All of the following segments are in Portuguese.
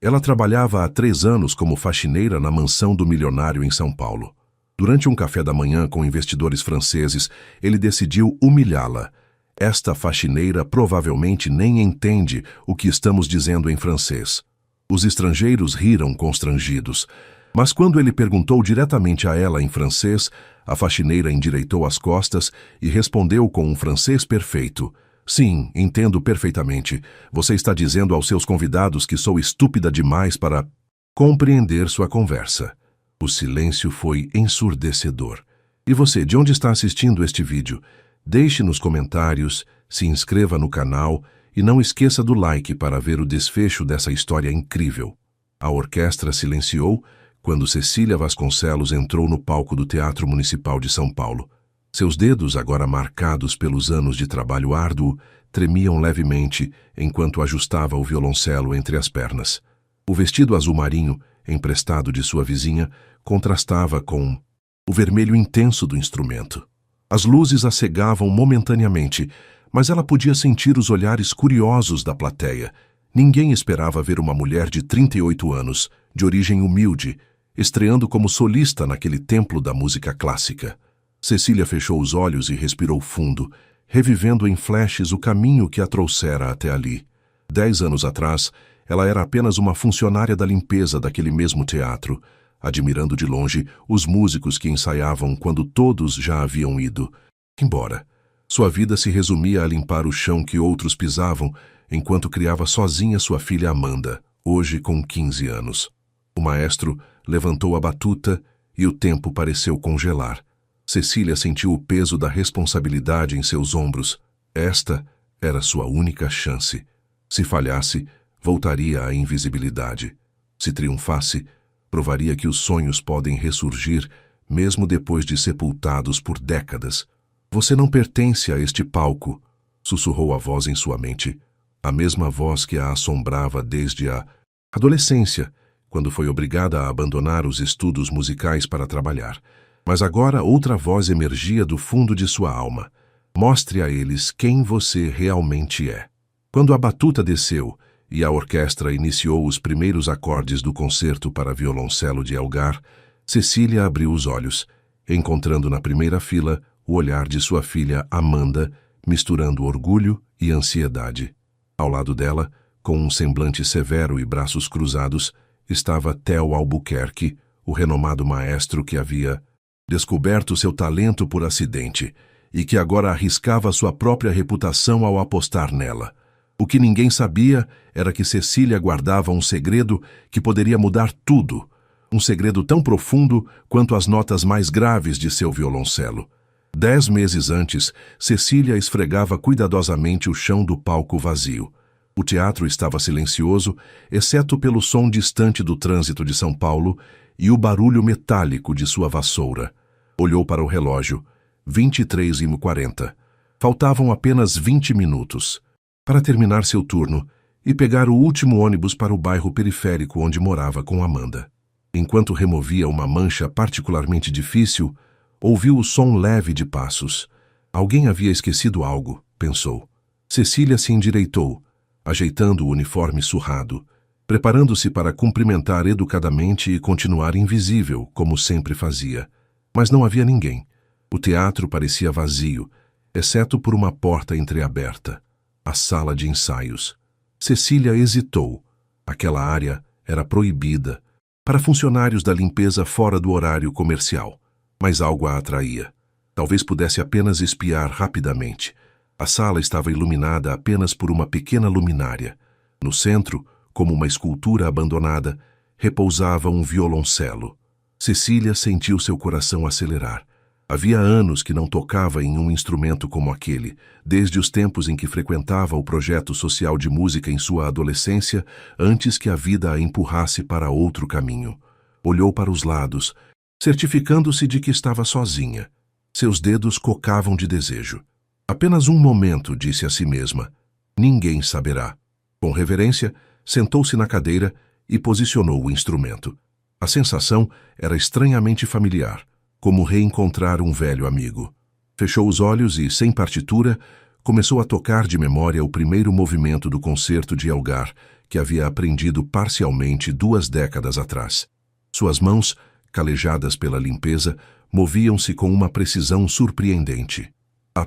Ela trabalhava há 3 anos como faxineira na mansão do milionário em São Paulo. Durante um café da manhã com investidores franceses, ele decidiu humilhá-la. Esta faxineira provavelmente nem entende o que estamos dizendo em francês. Os estrangeiros riram constrangidos. Mas quando ele perguntou diretamente a ela em francês, a faxineira endireitou as costas e respondeu com um francês perfeito. Sim, entendo perfeitamente. Você está dizendo aos seus convidados que sou estúpida demais para compreender sua conversa. O silêncio foi ensurdecedor. E você, de onde está assistindo este vídeo? Deixe nos comentários, se inscreva no canal e não esqueça do like para ver o desfecho dessa história incrível. A orquestra silenciou quando Cecília Vasconcelos entrou no palco do Teatro Municipal de São Paulo. Seus dedos, agora marcados pelos anos de trabalho árduo, tremiam levemente enquanto ajustava o violoncelo entre as pernas. O vestido azul marinho, emprestado de sua vizinha, contrastava com o vermelho intenso do instrumento. As luzes a cegavam momentaneamente, mas ela podia sentir os olhares curiosos da plateia. Ninguém esperava ver uma mulher de 38 anos, de origem humilde, estreando como solista naquele templo da música clássica. Cecília fechou os olhos e respirou fundo, revivendo em flashes o caminho que a trouxera até ali. 10 anos atrás, ela era apenas uma funcionária da limpeza daquele mesmo teatro, admirando de longe os músicos que ensaiavam quando todos já haviam ido embora. Sua vida se resumia a limpar o chão que outros pisavam, enquanto criava sozinha sua filha Amanda, hoje com 15 anos. O maestro levantou a batuta e o tempo pareceu congelar. Cecília sentiu o peso da responsabilidade em seus ombros. Esta era sua única chance. Se falhasse, voltaria à invisibilidade. Se triunfasse, provaria que os sonhos podem ressurgir, mesmo depois de sepultados por décadas. Você não pertence a este palco, sussurrou a voz em sua mente. A mesma voz que a assombrava desde a adolescência, quando foi obrigada a abandonar os estudos musicais para trabalhar. Mas agora outra voz emergia do fundo de sua alma. Mostre a eles quem você realmente é. Quando a batuta desceu e a orquestra iniciou os primeiros acordes do concerto para violoncelo de Elgar, Cecília abriu os olhos, encontrando na primeira fila o olhar de sua filha Amanda, misturando orgulho e ansiedade. Ao lado dela, com um semblante severo e braços cruzados, estava Theo Albuquerque, o renomado maestro que havia descoberto seu talento por acidente e que agora arriscava sua própria reputação ao apostar nela. O que ninguém sabia era que Cecília guardava um segredo que poderia mudar tudo, um segredo tão profundo quanto as notas mais graves de seu violoncelo. 10 meses antes, Cecília esfregava cuidadosamente o chão do palco vazio. O teatro estava silencioso, exceto pelo som distante do trânsito de São Paulo e o barulho metálico de sua vassoura. Olhou para o relógio. 23h40. Faltavam apenas 20 minutos para terminar seu turno e pegar o último ônibus para o bairro periférico onde morava com Amanda. Enquanto removia uma mancha particularmente difícil, ouviu o som leve de passos. Alguém havia esquecido algo, pensou. Cecília se endireitou, ajeitando o uniforme surrado, preparando-se para cumprimentar educadamente e continuar invisível, como sempre fazia. Mas não havia ninguém. O teatro parecia vazio, exceto por uma porta entreaberta. A sala de ensaios. Cecília hesitou. Aquela área era proibida para funcionários da limpeza fora do horário comercial. Mas algo a atraía. Talvez pudesse apenas espiar rapidamente. A sala estava iluminada apenas por uma pequena luminária. No centro, como uma escultura abandonada, repousava um violoncelo. Cecília sentiu seu coração acelerar. Havia anos que não tocava em um instrumento como aquele, desde os tempos em que frequentava o projeto social de música em sua adolescência, antes que a vida a empurrasse para outro caminho. Olhou para os lados, certificando-se de que estava sozinha. Seus dedos cocavam de desejo. Apenas um momento, disse a si mesma. Ninguém saberá. Com reverência, sentou-se na cadeira e posicionou o instrumento. A sensação era estranhamente familiar, como reencontrar um velho amigo. Fechou os olhos e, sem partitura, começou a tocar de memória o primeiro movimento do concerto de Elgar, que havia aprendido parcialmente 2 décadas atrás. Suas mãos, calejadas pela limpeza, moviam-se com uma precisão surpreendente. A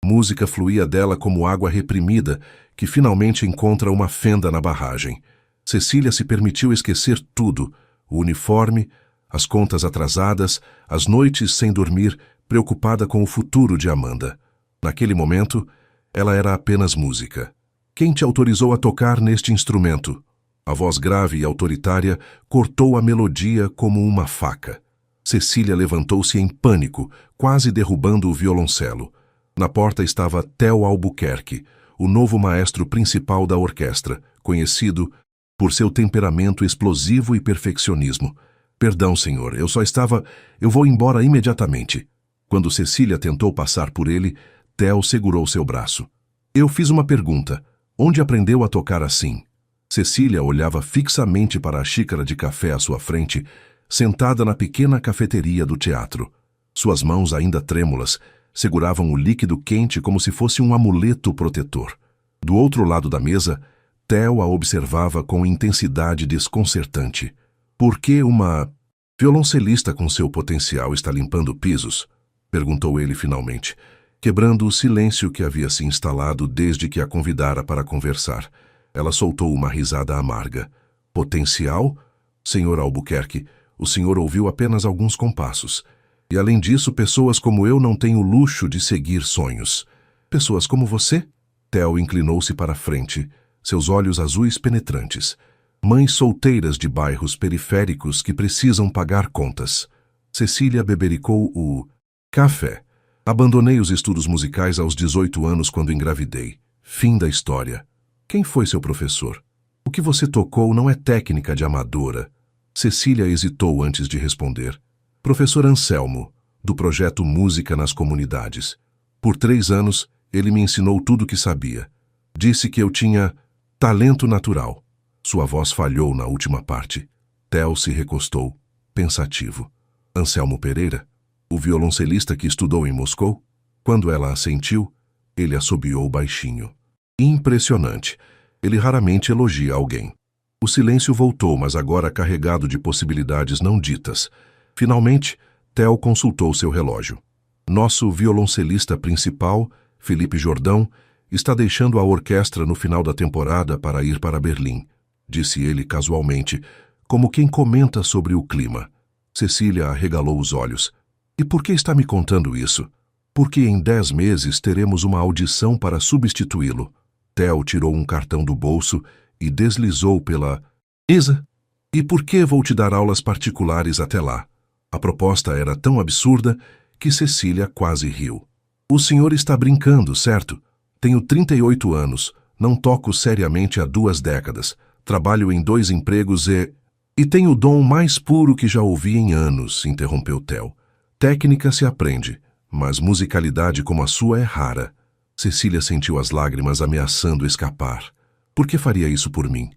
música fluía dela como água reprimida, que finalmente encontra uma fenda na barragem. Cecília se permitiu esquecer tudo: o uniforme, as contas atrasadas, as noites sem dormir, preocupada com o futuro de Amanda. Naquele momento, ela era apenas música. Quem te autorizou a tocar neste instrumento? A voz grave e autoritária cortou a melodia como uma faca. Cecília levantou-se em pânico, quase derrubando o violoncelo. Na porta estava Theo Albuquerque, o novo maestro principal da orquestra, conhecido por seu temperamento explosivo e perfeccionismo. Perdão, senhor, eu vou embora imediatamente. Quando Cecília tentou passar por ele, Theo segurou seu braço. Eu fiz uma pergunta. Onde aprendeu a tocar assim? Cecília olhava fixamente para a xícara de café à sua frente, sentada na pequena cafeteria do teatro. Suas mãos, ainda trêmulas, seguravam o líquido quente como se fosse um amuleto protetor. Do outro lado da mesa, Theo a observava com intensidade desconcertante. Por que uma violoncelista com seu potencial está limpando pisos? Perguntou ele finalmente, quebrando o silêncio que havia se instalado desde que a convidara para conversar. Ela soltou uma risada amarga. Potencial? Senhor Albuquerque, o senhor ouviu apenas alguns compassos. E além disso, pessoas como eu não têm o luxo de seguir sonhos. Pessoas como você? Theo inclinou-se para a frente, seus olhos azuis penetrantes. Mães solteiras de bairros periféricos que precisam pagar contas. Cecília bebericou o café. Abandonei os estudos musicais aos 18 anos quando engravidei. Fim da história. Quem foi seu professor? O que você tocou não é técnica de amadora. Cecília hesitou antes de responder. Professor Anselmo, do projeto Música nas Comunidades. Por 3 anos, ele me ensinou tudo o que sabia. Disse que eu tinha talento natural. Sua voz falhou na última parte. Theo se recostou, pensativo. Anselmo Pereira? O violoncelista que estudou em Moscou? Quando ela assentiu, ele assobiou baixinho. Impressionante. Ele raramente elogia alguém. O silêncio voltou, mas agora carregado de possibilidades não ditas. Finalmente, Theo consultou seu relógio. Nosso violoncelista principal, Felipe Jordão, está deixando a orquestra no final da temporada para ir para Berlim, disse ele casualmente, como quem comenta sobre o clima. Cecília arregalou os olhos. E por que está me contando isso? Porque em 10 meses teremos uma audição para substituí-lo. Theo tirou um cartão do bolso e deslizou pela mesa. E por que vou te dar aulas particulares até lá? A proposta era tão absurda que Cecília quase riu. O senhor está brincando, certo? Tenho 38 anos, não toco seriamente há 2 décadas, trabalho em 2 empregos e tenho o dom mais puro que já ouvi em anos, interrompeu Theo. Técnica se aprende, mas musicalidade como a sua é rara. Cecília sentiu as lágrimas ameaçando escapar. Por que faria isso por mim?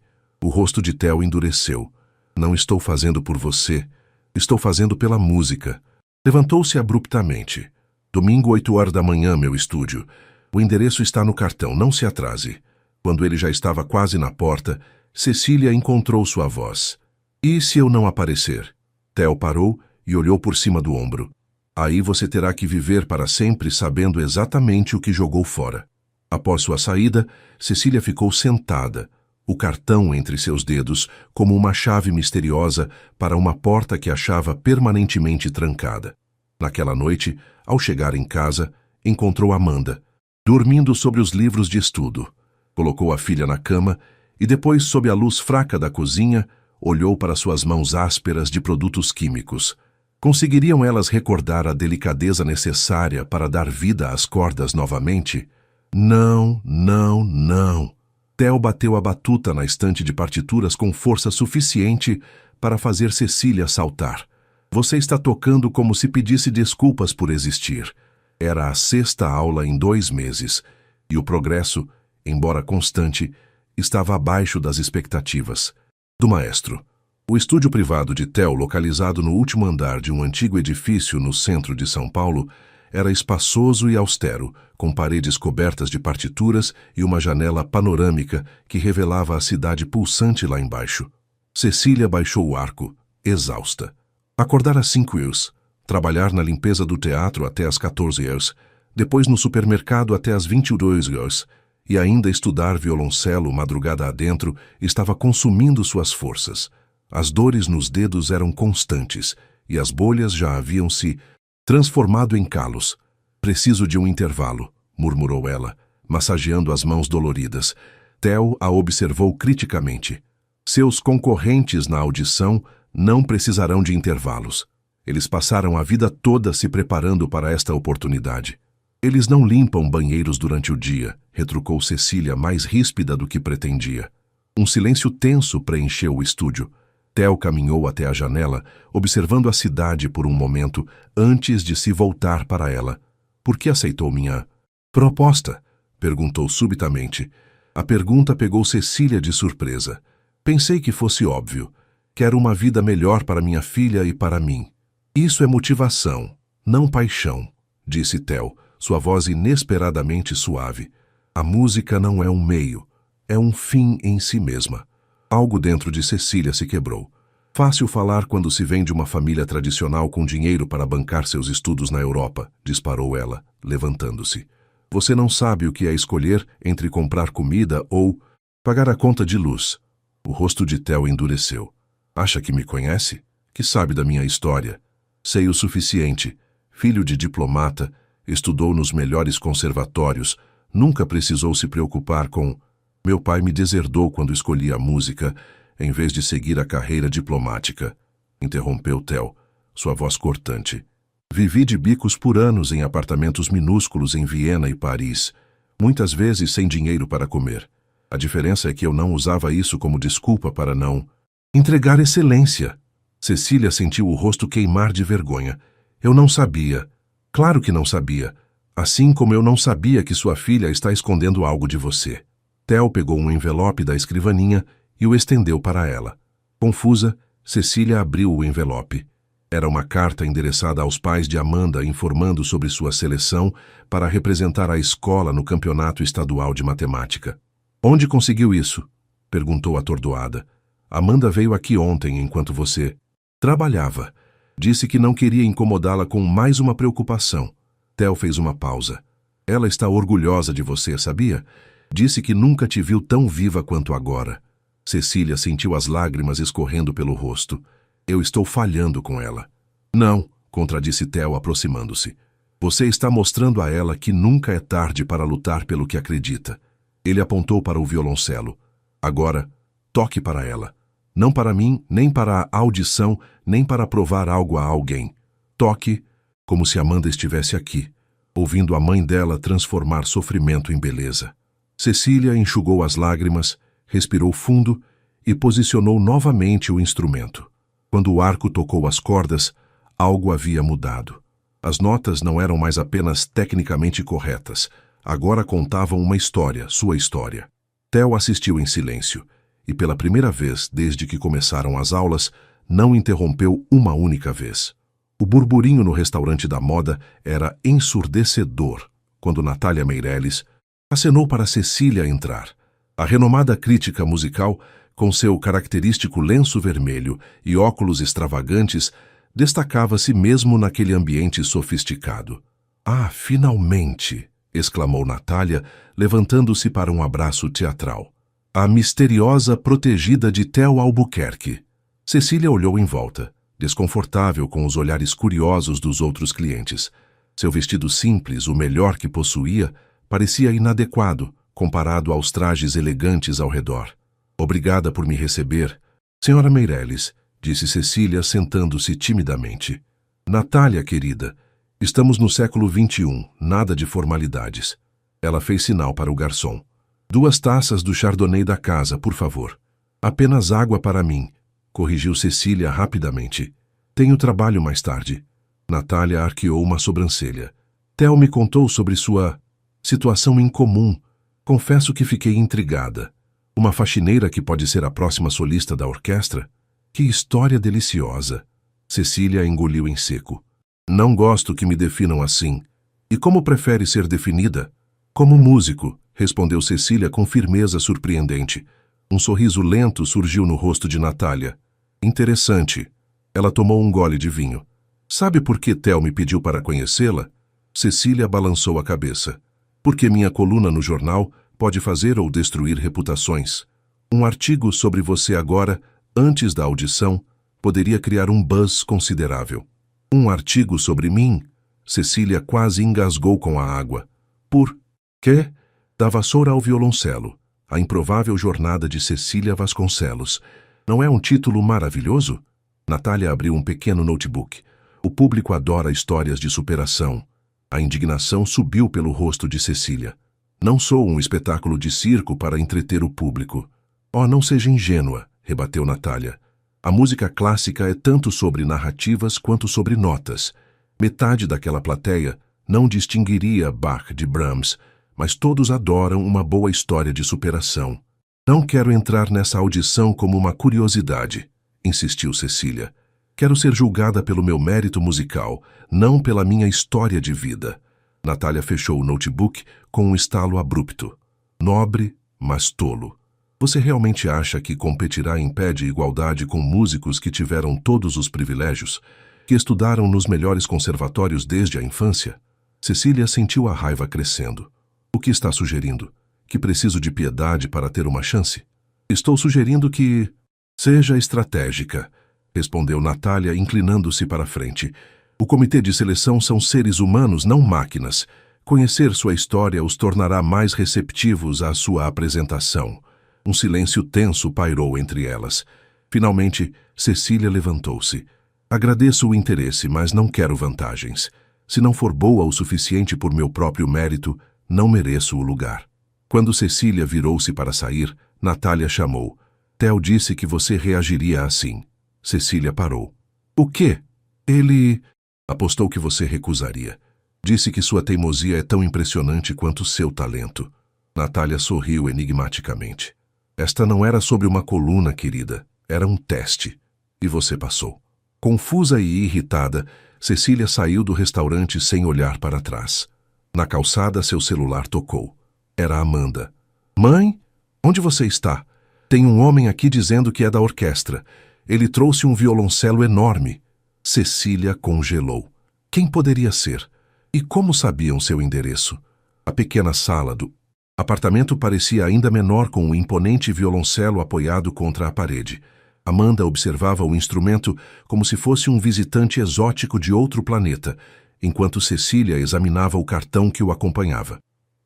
O rosto de Theo endureceu. Não estou fazendo por você. Estou fazendo pela música. Levantou-se abruptamente. Domingo, 8 horas da manhã, meu estúdio. O endereço está no cartão, não se atrase. Quando ele já estava quase na porta, Cecília encontrou sua voz. E se eu não aparecer? Theo parou e olhou por cima do ombro. Aí você terá que viver para sempre sabendo exatamente o que jogou fora. Após sua saída, Cecília ficou sentada, o cartão entre seus dedos como uma chave misteriosa para uma porta que achava permanentemente trancada. Naquela noite, ao chegar em casa, encontrou Amanda, dormindo sobre os livros de estudo. Colocou a filha na cama e depois, sob a luz fraca da cozinha, olhou para suas mãos ásperas de produtos químicos. Conseguiriam elas recordar a delicadeza necessária para dar vida às cordas novamente? Não, não, não. Theo bateu a batuta na estante de partituras com força suficiente para fazer Cecília saltar. Você está tocando como se pedisse desculpas por existir. Era a 6ª aula em 2 meses, e o progresso, embora constante, estava abaixo das expectativas do maestro. O estúdio privado de Theo, localizado no último andar de um antigo edifício no centro de São Paulo, era espaçoso e austero, com paredes cobertas de partituras e uma janela panorâmica que revelava a cidade pulsante lá embaixo. Cecília baixou o arco, exausta. Acordar às 5 horas, trabalhar na limpeza do teatro até às 14 horas, depois no supermercado até às 22 horas, e ainda estudar violoncelo madrugada adentro estava consumindo suas forças. As dores nos dedos eram constantes, e as bolhas já haviam se transformado em calos. Preciso de um intervalo, murmurou ela, massageando as mãos doloridas. Theo a observou criticamente. Seus concorrentes na audição não precisarão de intervalos. Eles passaram a vida toda se preparando para esta oportunidade. Eles não limpam banheiros durante o dia, retrucou Cecília mais ríspida do que pretendia. Um silêncio tenso preencheu o estúdio. Theo caminhou até a janela, observando a cidade por um momento antes de se voltar para ela. Por que aceitou minha proposta? Perguntou subitamente. A pergunta pegou Cecília de surpresa. Pensei que fosse óbvio. Quero uma vida melhor para minha filha e para mim. Isso é motivação, não paixão, disse Theo, sua voz inesperadamente suave. A música não é um meio, é um fim em si mesma. Algo dentro de Cecília se quebrou. Fácil falar quando se vem de uma família tradicional com dinheiro para bancar seus estudos na Europa, disparou ela, levantando-se. Você não sabe o que é escolher entre comprar comida ou pagar a conta de luz. O rosto de Theo endureceu. Acha que me conhece? Que sabe da minha história? Sei o suficiente. Filho de diplomata, estudou nos melhores conservatórios, nunca precisou se preocupar com... Meu pai me deserdou quando escolhi a música, em vez de seguir a carreira diplomática. Interrompeu Theo, sua voz cortante. Vivi de bicos por anos em apartamentos minúsculos em Viena e Paris, muitas vezes sem dinheiro para comer. A diferença é que eu não usava isso como desculpa para não entregar excelência. Cecília sentiu o rosto queimar de vergonha. Eu não sabia. Claro que não sabia. Assim como eu não sabia que sua filha está escondendo algo de você. Theo pegou um envelope da escrivaninha e o estendeu para ela. Confusa, Cecília abriu o envelope. Era uma carta endereçada aos pais de Amanda informando sobre sua seleção para representar a escola no campeonato estadual de matemática. Onde conseguiu isso? Perguntou atordoada. Amanda veio aqui ontem enquanto você trabalhava. Disse que não queria incomodá-la com mais uma preocupação. Theo fez uma pausa. Ela está orgulhosa de você, sabia? Disse que nunca te viu tão viva quanto agora. Cecília sentiu as lágrimas escorrendo pelo rosto. Eu estou falhando com ela. Não, contradisse Theo aproximando-se. Você está mostrando a ela que nunca é tarde para lutar pelo que acredita. Ele apontou para o violoncelo. Agora, toque para ela. Não para mim, nem para a audição, nem para provar algo a alguém. Toque como se Amanda estivesse aqui, ouvindo a mãe dela transformar sofrimento em beleza. Cecília enxugou as lágrimas, respirou fundo e posicionou novamente o instrumento. Quando o arco tocou as cordas, algo havia mudado. As notas não eram mais apenas tecnicamente corretas, agora contavam uma história, sua história. Theo assistiu em silêncio, e pela primeira vez desde que começaram as aulas, não interrompeu uma única vez. O burburinho no restaurante da moda era ensurdecedor, quando Natália Meirelles acenou para Cecília entrar. A renomada crítica musical, com seu característico lenço vermelho e óculos extravagantes, destacava-se mesmo naquele ambiente sofisticado. Ah, finalmente! Exclamou Natália, levantando-se para um abraço teatral. A misteriosa protegida de Theo Albuquerque. Cecília olhou em volta, desconfortável com os olhares curiosos dos outros clientes. Seu vestido simples, o melhor que possuía, parecia inadequado, comparado aos trajes elegantes ao redor. Obrigada por me receber, senhora Meirelles, disse Cecília, sentando-se timidamente. Natália, querida, estamos no século XXI, nada de formalidades. Ela fez sinal para o garçom. 2 taças do chardonnay da casa, por favor. Apenas água para mim, corrigiu Cecília rapidamente. Tenho trabalho mais tarde. Natália arqueou uma sobrancelha. Theo me contou sobre sua situação incomum. Confesso que fiquei intrigada. Uma faxineira que pode ser a próxima solista da orquestra? Que história deliciosa. Cecília engoliu em seco. Não gosto que me definam assim. E como prefere ser definida? Como músico, respondeu Cecília com firmeza surpreendente. Um sorriso lento surgiu no rosto de Natália. Interessante. Ela tomou um gole de vinho. Sabe por que Theo me pediu para conhecê-la? Cecília balançou a cabeça. Porque minha coluna no jornal pode fazer ou destruir reputações. Um artigo sobre você agora, antes da audição, poderia criar um buzz considerável. Um artigo sobre mim? Cecília quase engasgou com a água. Por quê? Da vassoura ao violoncelo. A improvável jornada de Cecília Vasconcelos. Não é um título maravilhoso? Natália abriu um pequeno notebook. O público adora histórias de superação. A indignação subiu pelo rosto de Cecília. Não sou um espetáculo de circo para entreter o público. Oh, não seja ingênua, rebateu Natália. A música clássica é tanto sobre narrativas quanto sobre notas. Metade daquela plateia não distinguiria Bach de Brahms, mas todos adoram uma boa história de superação. Não quero entrar nessa audição como uma curiosidade, insistiu Cecília. Quero ser julgada pelo meu mérito musical, não pela minha história de vida. Natália fechou o notebook com um estalo abrupto. Nobre, mas tolo. Você realmente acha que competirá em pé de igualdade com músicos que tiveram todos os privilégios, que estudaram nos melhores conservatórios desde a infância? Cecília sentiu a raiva crescendo. O que está sugerindo? Que preciso de piedade para ter uma chance? Estou sugerindo que seja estratégica, respondeu Natália, inclinando-se para a frente. O comitê de seleção são seres humanos, não máquinas. Conhecer sua história os tornará mais receptivos à sua apresentação. Um silêncio tenso pairou entre elas. Finalmente, Cecília levantou-se. Agradeço o interesse, mas não quero vantagens. Se não for boa o suficiente por meu próprio mérito, não mereço o lugar. Quando Cecília virou-se para sair, Natália chamou. Theo disse que você reagiria assim. Cecília parou. O quê? Ele apostou que você recusaria. Disse que sua teimosia é tão impressionante quanto seu talento. Natália sorriu enigmaticamente. Esta não era sobre uma coluna, querida. Era um teste. E você passou. Confusa e irritada, Cecília saiu do restaurante sem olhar para trás. Na calçada, seu celular tocou. Era Amanda. Mãe? Onde você está? Tem um homem aqui dizendo que é da orquestra. Ele trouxe um violoncelo enorme. Cecília congelou. Quem poderia ser? E como sabiam seu endereço? A pequena sala do apartamento parecia ainda menor com um imponente violoncelo apoiado contra a parede. Amanda observava o instrumento como se fosse um visitante exótico de outro planeta, enquanto Cecília examinava o cartão que o acompanhava.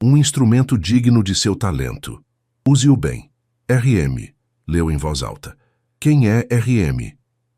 Um instrumento digno de seu talento. Use-o bem. RM, leu em voz alta. Quem é RM?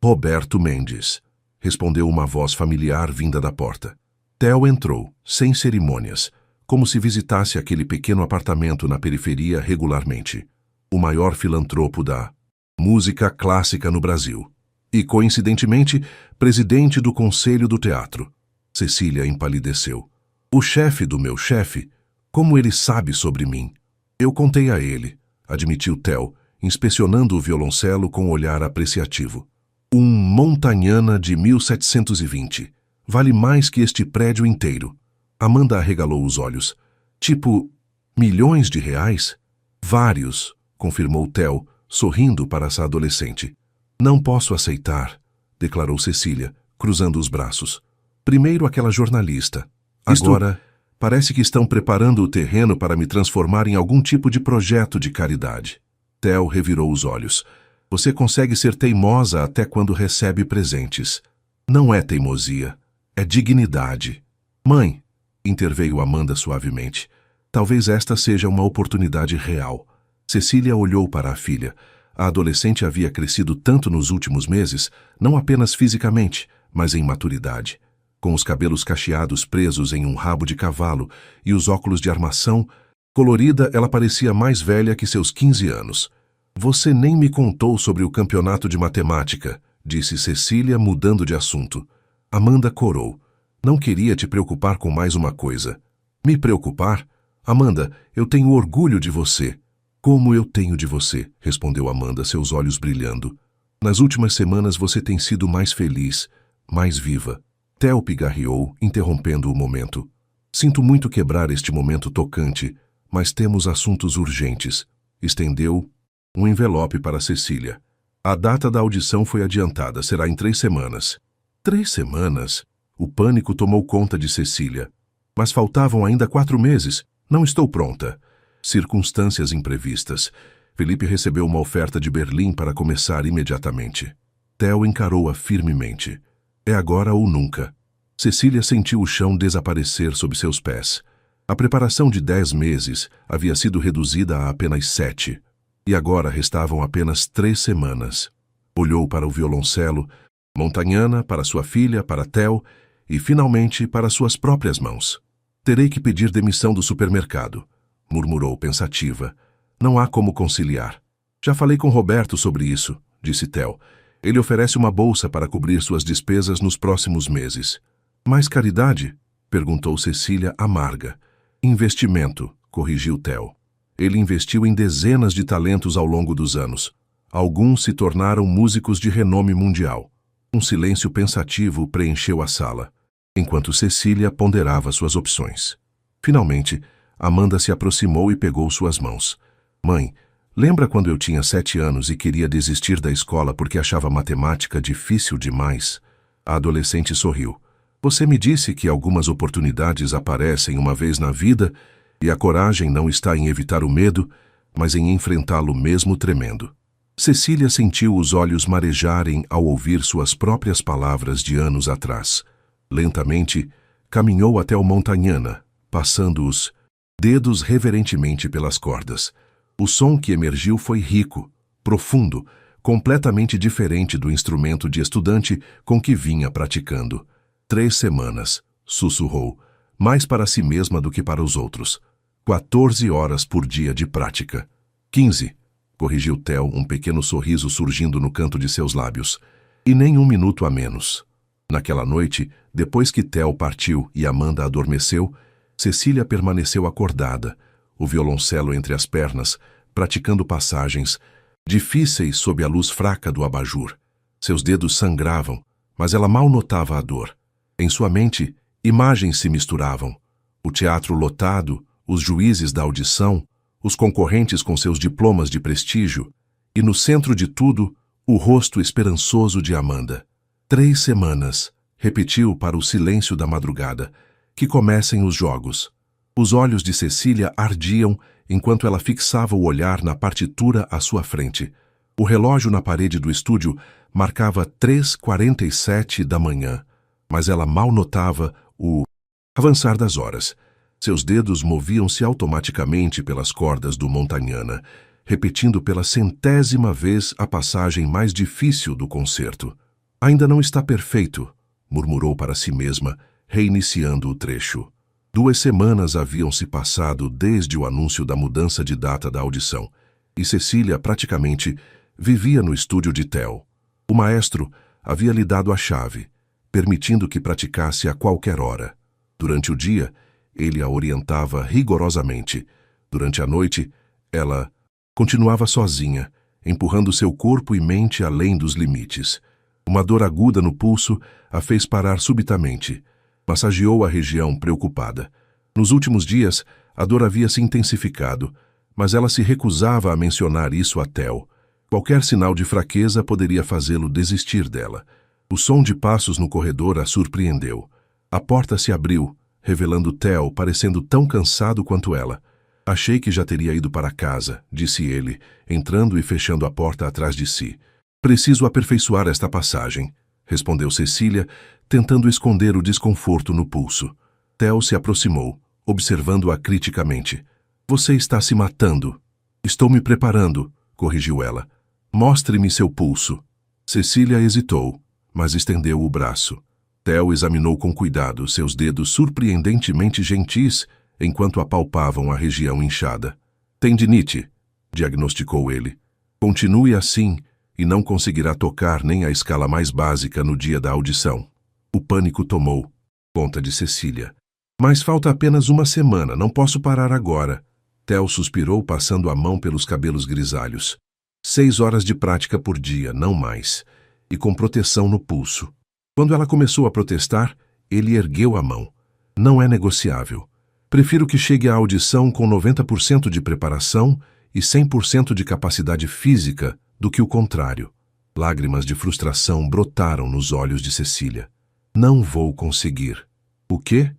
Roberto Mendes, respondeu uma voz familiar vinda da porta. Theo entrou, sem cerimônias, como se visitasse aquele pequeno apartamento na periferia regularmente. O maior filantropo da música clássica no Brasil. E, coincidentemente, presidente do Conselho do Teatro. Cecília empalideceu. O chefe do meu chefe? Como ele sabe sobre mim? Eu contei a ele, admitiu Theo, inspecionando o violoncelo com um olhar apreciativo. Um Montagnana de 1720. Vale mais que este prédio inteiro. Amanda arregalou os olhos. Tipo, milhões de reais? Vários, confirmou Theo, sorrindo para essa adolescente. Não posso aceitar, declarou Cecília, cruzando os braços. Primeiro aquela jornalista. Agora, parece que estão preparando o terreno para me transformar em algum tipo de projeto de caridade. Theo revirou os olhos. Você consegue ser teimosa até quando recebe presentes. Não é teimosia, é dignidade. Mãe, interveio Amanda suavemente, talvez esta seja uma oportunidade real. Cecília olhou para a filha. A adolescente havia crescido tanto nos últimos meses, não apenas fisicamente, mas em maturidade. Com os cabelos cacheados presos em um rabo de cavalo e os óculos de armação, colorida, ela parecia mais velha que seus 15 anos. Você nem me contou sobre o campeonato de matemática, disse Cecília, mudando de assunto. Amanda corou. Não queria te preocupar com mais uma coisa. Me preocupar? Amanda, eu tenho orgulho de você. Como eu tenho de você, respondeu Amanda, seus olhos brilhando. Nas últimas semanas você tem sido mais feliz, mais viva. Theo pigarreou, interrompendo o momento. Sinto muito quebrar este momento tocante, mas temos assuntos urgentes. Estendeu um envelope para Cecília. A data da audição foi adiantada, será em 3 semanas. 3 semanas? O pânico tomou conta de Cecília. Mas faltavam ainda 4 meses. Não estou pronta. Circunstâncias imprevistas. Felipe recebeu uma oferta de Berlim para começar imediatamente. Theo encarou-a firmemente. É agora ou nunca. Cecília sentiu o chão desaparecer sob seus pés. A preparação de 10 meses havia sido reduzida a apenas 7. E agora restavam apenas 3 semanas. Olhou para o violoncelo, Montagnana, para sua filha, para Theo e, finalmente, para suas próprias mãos. Terei que pedir demissão do supermercado, murmurou pensativa. Não há como conciliar. Já falei com Roberto sobre isso, disse Theo. Ele oferece uma bolsa para cobrir suas despesas nos próximos meses. Mais caridade? Perguntou Cecília, amarga. Investimento, corrigiu Theo. Ele investiu em dezenas de talentos ao longo dos anos. Alguns se tornaram músicos de renome mundial. Um silêncio pensativo preencheu a sala, enquanto Cecília ponderava suas opções. Finalmente, Amanda se aproximou e pegou suas mãos. Mãe, lembra quando eu tinha 7 anos e queria desistir da escola porque achava matemática difícil demais? A adolescente sorriu. Você me disse que algumas oportunidades aparecem uma vez na vida e a coragem não está em evitar o medo, mas em enfrentá-lo mesmo tremendo. Cecília sentiu os olhos marejarem ao ouvir suas próprias palavras de anos atrás. Lentamente, caminhou até o Montagnana, passando os dedos reverentemente pelas cordas. O som que emergiu foi rico, profundo, completamente diferente do instrumento de estudante com que vinha praticando. 3 semanas, sussurrou, mais para si mesma do que para os outros. 14 horas por dia de prática. 15, corrigiu Theo, um pequeno sorriso surgindo no canto de seus lábios. E nem 1 minuto a menos. Naquela noite, depois que Theo partiu e Amanda adormeceu, Cecília permaneceu acordada, o violoncelo entre as pernas, praticando passagens, difíceis sob a luz fraca do abajur. Seus dedos sangravam, mas ela mal notava a dor. Em sua mente, imagens se misturavam. O teatro lotado, os juízes da audição, os concorrentes com seus diplomas de prestígio, e no centro de tudo, o rosto esperançoso de Amanda. 3 semanas, repetiu para o silêncio da madrugada, que comecem os jogos. Os olhos de Cecília ardiam enquanto ela fixava o olhar na partitura à sua frente. O relógio na parede do estúdio marcava 3h47 da manhã, mas ela mal notava o avançar das horas. Seus dedos moviam-se automaticamente pelas cordas do Montagnana, repetindo pela 100ª vez a passagem mais difícil do concerto. Ainda não está perfeito, murmurou para si mesma, reiniciando o trecho. 2 semanas haviam se passado desde o anúncio da mudança de data da audição, e Cecília praticamente vivia no estúdio de Theo. O maestro havia lhe dado a chave, permitindo que praticasse a qualquer hora. Durante o dia, ele a orientava rigorosamente. Durante a noite, ela continuava sozinha, empurrando seu corpo e mente além dos limites. Uma dor aguda no pulso a fez parar subitamente. Massageou a região, preocupada. Nos últimos dias, a dor havia se intensificado, mas ela se recusava a mencionar isso a Theo. Qualquer sinal de fraqueza poderia fazê-lo desistir dela. O som de passos no corredor a surpreendeu. A porta se abriu, revelando Theo parecendo tão cansado quanto ela. Achei que já teria ido para casa, disse ele, entrando e fechando a porta atrás de si. Preciso aperfeiçoar esta passagem, respondeu Cecília, tentando esconder o desconforto no pulso. Theo se aproximou, observando-a criticamente. Você está se matando. Estou me preparando, corrigiu ela. Mostre-me seu pulso. Cecília hesitou, mas estendeu o braço. Theo examinou com cuidado seus dedos surpreendentemente gentis enquanto apalpavam a região inchada. Tendinite, diagnosticou ele. Continue assim e não conseguirá tocar nem a escala mais básica no dia da audição. O pânico tomou conta de Cecília. Mas falta apenas 1 semana, não posso parar agora. Theo suspirou, passando a mão pelos cabelos grisalhos. 6 horas de prática por dia, não mais, e com proteção no pulso. Quando ela começou a protestar, ele ergueu a mão. Não é negociável. Prefiro que chegue à audição com 90% de preparação e 100% de capacidade física do que o contrário. Lágrimas de frustração brotaram nos olhos de Cecília. Não vou conseguir. O quê?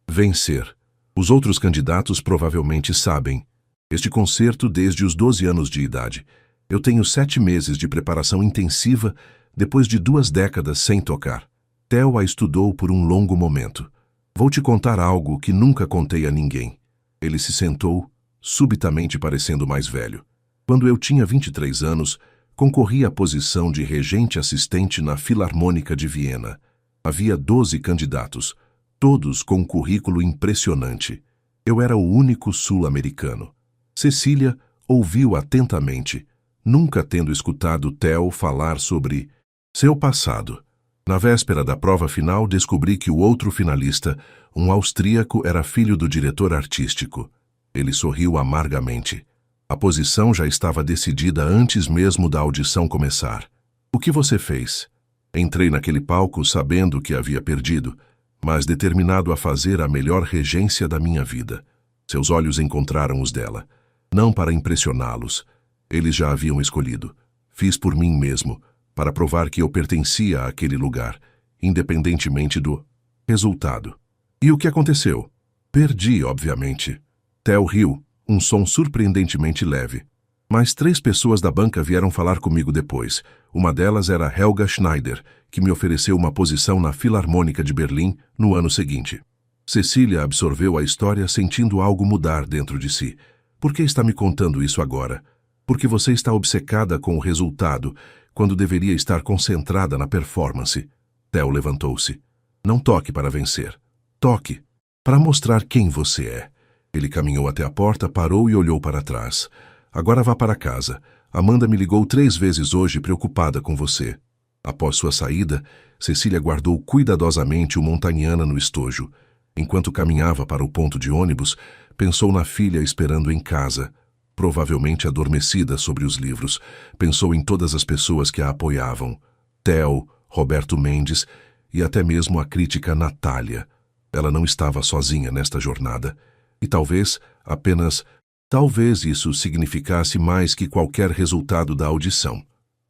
Vencer. Os outros candidatos provavelmente sabem. Este concerto desde os 12 anos de idade. Eu tenho 7 meses de preparação intensiva depois de 2 décadas sem tocar. Theo a estudou por um longo momento. Vou te contar algo que nunca contei a ninguém. Ele se sentou, subitamente parecendo mais velho. Quando eu tinha 23 anos, concorri à posição de regente assistente na Filarmônica de Viena. Havia 12 candidatos, todos com um currículo impressionante. Eu era o único sul-americano. Cecília ouviu atentamente, nunca tendo escutado Theo falar sobre seu passado. Na véspera da prova final, descobri que o outro finalista, um austríaco, era filho do diretor artístico. Ele sorriu amargamente. A posição já estava decidida antes mesmo da audição começar. O que você fez? Entrei naquele palco sabendo que havia perdido, mas determinado a fazer a melhor regência da minha vida. Seus olhos encontraram os dela. Não para impressioná-los. Eles já haviam escolhido. Fiz por mim mesmo, para provar que eu pertencia àquele lugar, independentemente do resultado. E o que aconteceu? Perdi, obviamente. Theo riu, um som surpreendentemente leve. Mas 3 pessoas da banca vieram falar comigo depois. Uma delas era Helga Schneider, que me ofereceu uma posição na Filarmônica de Berlim no ano seguinte. Cecília absorveu a história sentindo algo mudar dentro de si. Por que está me contando isso agora? Porque você está obcecada com o resultado, quando deveria estar concentrada na performance. Theo levantou-se. Não toque para vencer. Toque para mostrar quem você é. Ele caminhou até a porta, parou e olhou para trás. Agora vá para casa. Amanda me ligou 3 vezes hoje preocupada com você. Após sua saída, Cecília guardou cuidadosamente o Montagnana no estojo. Enquanto caminhava para o ponto de ônibus, pensou na filha esperando em casa, provavelmente adormecida sobre os livros. Pensou em todas as pessoas que a apoiavam. Theo, Roberto Mendes e até mesmo a crítica Natália. Ela não estava sozinha nesta jornada. E talvez, apenas talvez isso significasse mais que qualquer resultado da audição.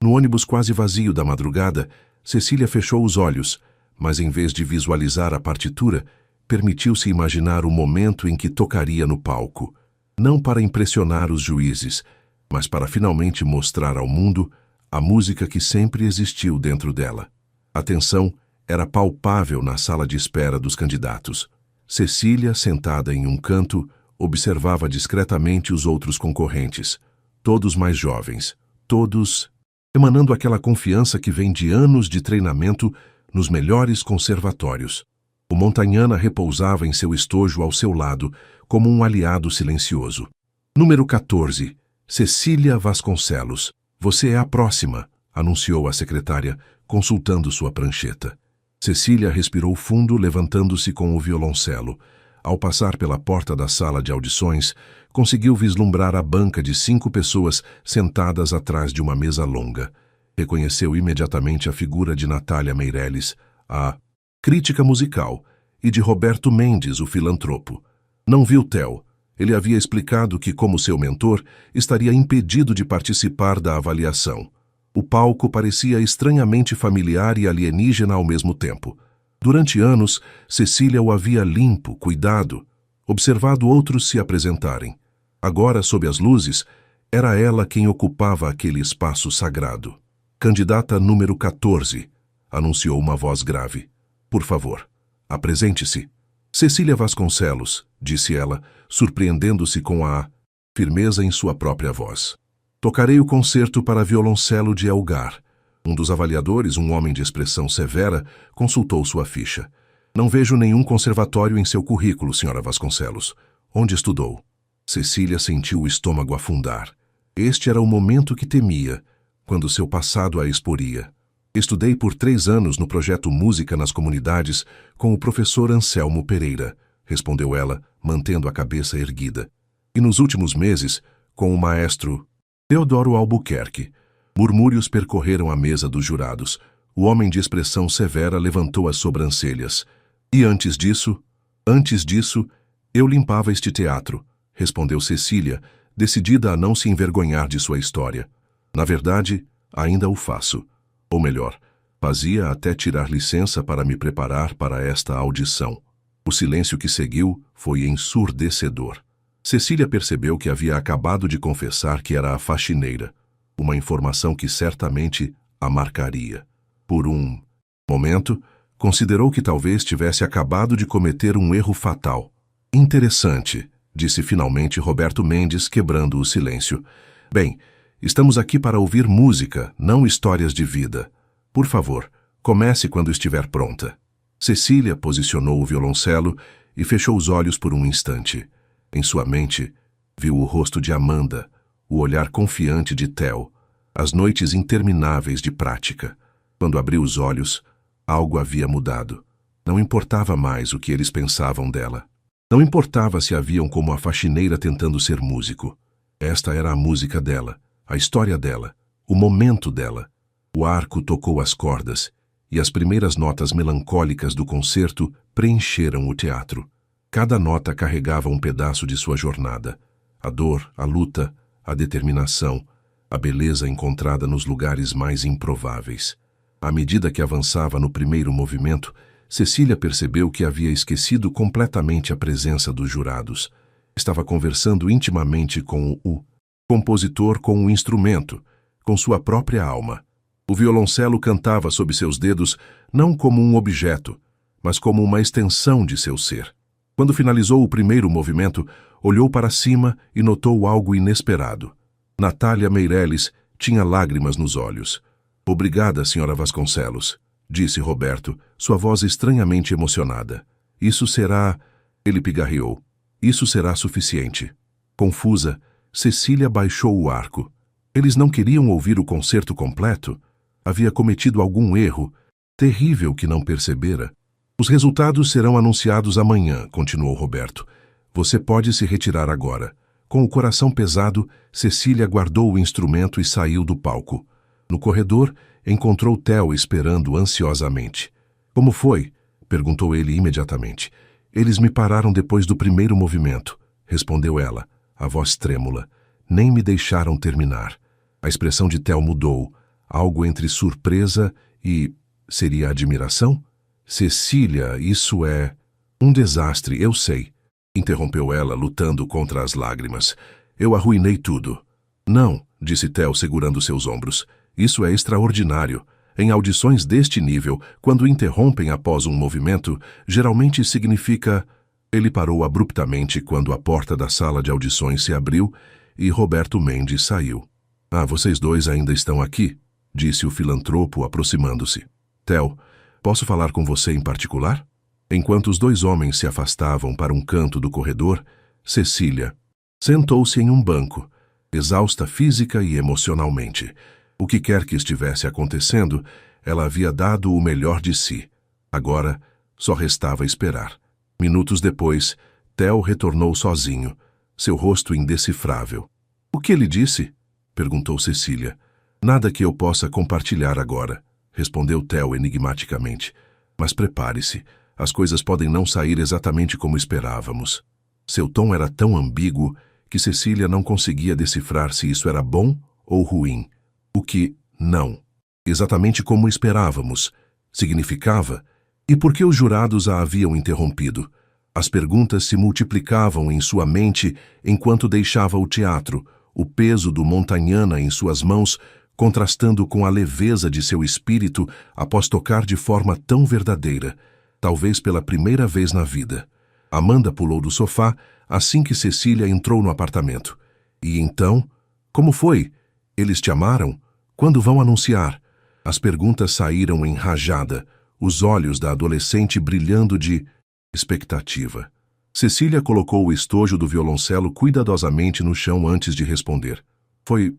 No ônibus quase vazio da madrugada, Cecília fechou os olhos, mas em vez de visualizar a partitura, permitiu-se imaginar o momento em que tocaria no palco. Não para impressionar os juízes, mas para finalmente mostrar ao mundo a música que sempre existiu dentro dela. A tensão era palpável na sala de espera dos candidatos. Cecília, sentada em um canto, observava discretamente os outros concorrentes, todos mais jovens, todos emanando aquela confiança que vem de anos de treinamento nos melhores conservatórios. O Montagnana repousava em seu estojo ao seu lado, como um aliado silencioso. Número 14. Cecília Vasconcelos. Você é a próxima, anunciou a secretária, consultando sua prancheta. Cecília respirou fundo, levantando-se com o violoncelo. Ao passar pela porta da sala de audições, conseguiu vislumbrar a banca de 5 pessoas sentadas atrás de uma mesa longa. Reconheceu imediatamente a figura de Natália Meirelles, a crítica musical, e de Roberto Mendes, o filantropo. Não viu Theo. Ele havia explicado que, como seu mentor, estaria impedido de participar da avaliação. O palco parecia estranhamente familiar e alienígena ao mesmo tempo. Durante anos, Cecília o havia limpo, cuidado, observado outros se apresentarem. Agora, sob as luzes, era ela quem ocupava aquele espaço sagrado. Candidata número 14, anunciou uma voz grave. Por favor, apresente-se. Cecília Vasconcelos, disse ela, surpreendendo-se com a firmeza em sua própria voz. Tocarei o concerto para violoncelo de Elgar. Um dos avaliadores, um homem de expressão severa, consultou sua ficha. Não vejo nenhum conservatório em seu currículo, senhora Vasconcelos. Onde estudou? Cecília sentiu o estômago afundar. Este era o momento que temia, quando seu passado a exporia. Estudei por 3 anos no projeto Música nas Comunidades com o professor Anselmo Pereira, respondeu ela, mantendo a cabeça erguida. E nos últimos meses, com o maestro Teodoro Albuquerque. Murmúrios percorreram a mesa dos jurados. O homem de expressão severa levantou as sobrancelhas. E antes disso, Antes disso, eu limpava este teatro, respondeu Cecília, decidida a não se envergonhar de sua história. Na verdade, ainda o faço. Ou melhor, fazia até tirar licença para me preparar para esta audição. O silêncio que seguiu foi ensurdecedor. Cecília percebeu que havia acabado de confessar que era a faxineira, uma informação que certamente a marcaria. Por um momento, considerou que talvez tivesse acabado de cometer um erro fatal. Interessante, disse finalmente Roberto Mendes, quebrando o silêncio. Bem, estamos aqui para ouvir música, não histórias de vida. Por favor, comece quando estiver pronta. Cecília posicionou o violoncelo e fechou os olhos por um instante. Em sua mente, viu o rosto de Amanda, o olhar confiante de Theo, as noites intermináveis de prática. Quando abriu os olhos, algo havia mudado. Não importava mais o que eles pensavam dela. Não importava se a viam como a faxineira tentando ser músico. Esta era a música dela, a história dela, o momento dela. O arco tocou as cordas, e as primeiras notas melancólicas do concerto preencheram o teatro. Cada nota carregava um pedaço de sua jornada. A dor, a luta, a determinação, a beleza encontrada nos lugares mais improváveis. À medida que avançava no primeiro movimento, Cecília percebeu que havia esquecido completamente a presença dos jurados. Estava conversando intimamente com o compositor, com o instrumento, com sua própria alma. O violoncelo cantava sob seus dedos não como um objeto, mas como uma extensão de seu ser. Quando finalizou o primeiro movimento, olhou para cima e notou algo inesperado. Natália Meirelles tinha lágrimas nos olhos. Obrigada, Sra. Vasconcelos, disse Roberto, sua voz estranhamente emocionada. Isso será... Ele pigarreou. Isso será suficiente. Confusa, Cecília baixou o arco. Eles não queriam ouvir o concerto completo? Havia cometido algum erro, terrível que não percebera. Os resultados serão anunciados amanhã, continuou Roberto. Você pode se retirar agora. Com o coração pesado, Cecília guardou o instrumento e saiu do palco. No corredor, encontrou Theo esperando ansiosamente. Como foi? Perguntou ele imediatamente. Eles me pararam depois do primeiro movimento, respondeu ela, a voz trêmula. Nem me deixaram terminar. A expressão de Theo mudou. Algo entre surpresa e... seria admiração? Cecília, isso é... um desastre, eu sei. Interrompeu ela, lutando contra as lágrimas. Eu arruinei tudo. Não, disse Theo, segurando seus ombros. Isso é extraordinário. Em audições deste nível, quando interrompem após um movimento, geralmente significa... Ele parou abruptamente quando a porta da sala de audições se abriu e Roberto Mendes saiu. Ah, vocês dois ainda estão aqui? Disse o filantropo, aproximando-se. Theo, posso falar com você em particular? Enquanto os dois homens se afastavam para um canto do corredor, Cecília sentou-se em um banco, exausta física e emocionalmente. O que quer que estivesse acontecendo, ela havia dado o melhor de si. Agora, só restava esperar. Minutos depois, Theo retornou sozinho, seu rosto indecifrável. O que ele disse? Perguntou Cecília. Nada que eu possa compartilhar agora, respondeu Theo enigmaticamente. Mas prepare-se, as coisas podem não sair exatamente como esperávamos. Seu tom era tão ambíguo que Cecília não conseguia decifrar se isso era bom ou ruim. O que não, exatamente como esperávamos, significava, e por que os jurados a haviam interrompido. As perguntas se multiplicavam em sua mente enquanto deixava o teatro, o peso do Montagnana em suas mãos contrastando com a leveza de seu espírito após tocar de forma tão verdadeira, talvez pela primeira vez na vida. Amanda pulou do sofá assim que Cecília entrou no apartamento. E então? Como foi? Eles te amaram? Quando vão anunciar? As perguntas saíram em rajada, os olhos da adolescente brilhando de expectativa. Cecília colocou o estojo do violoncelo cuidadosamente no chão antes de responder. Foi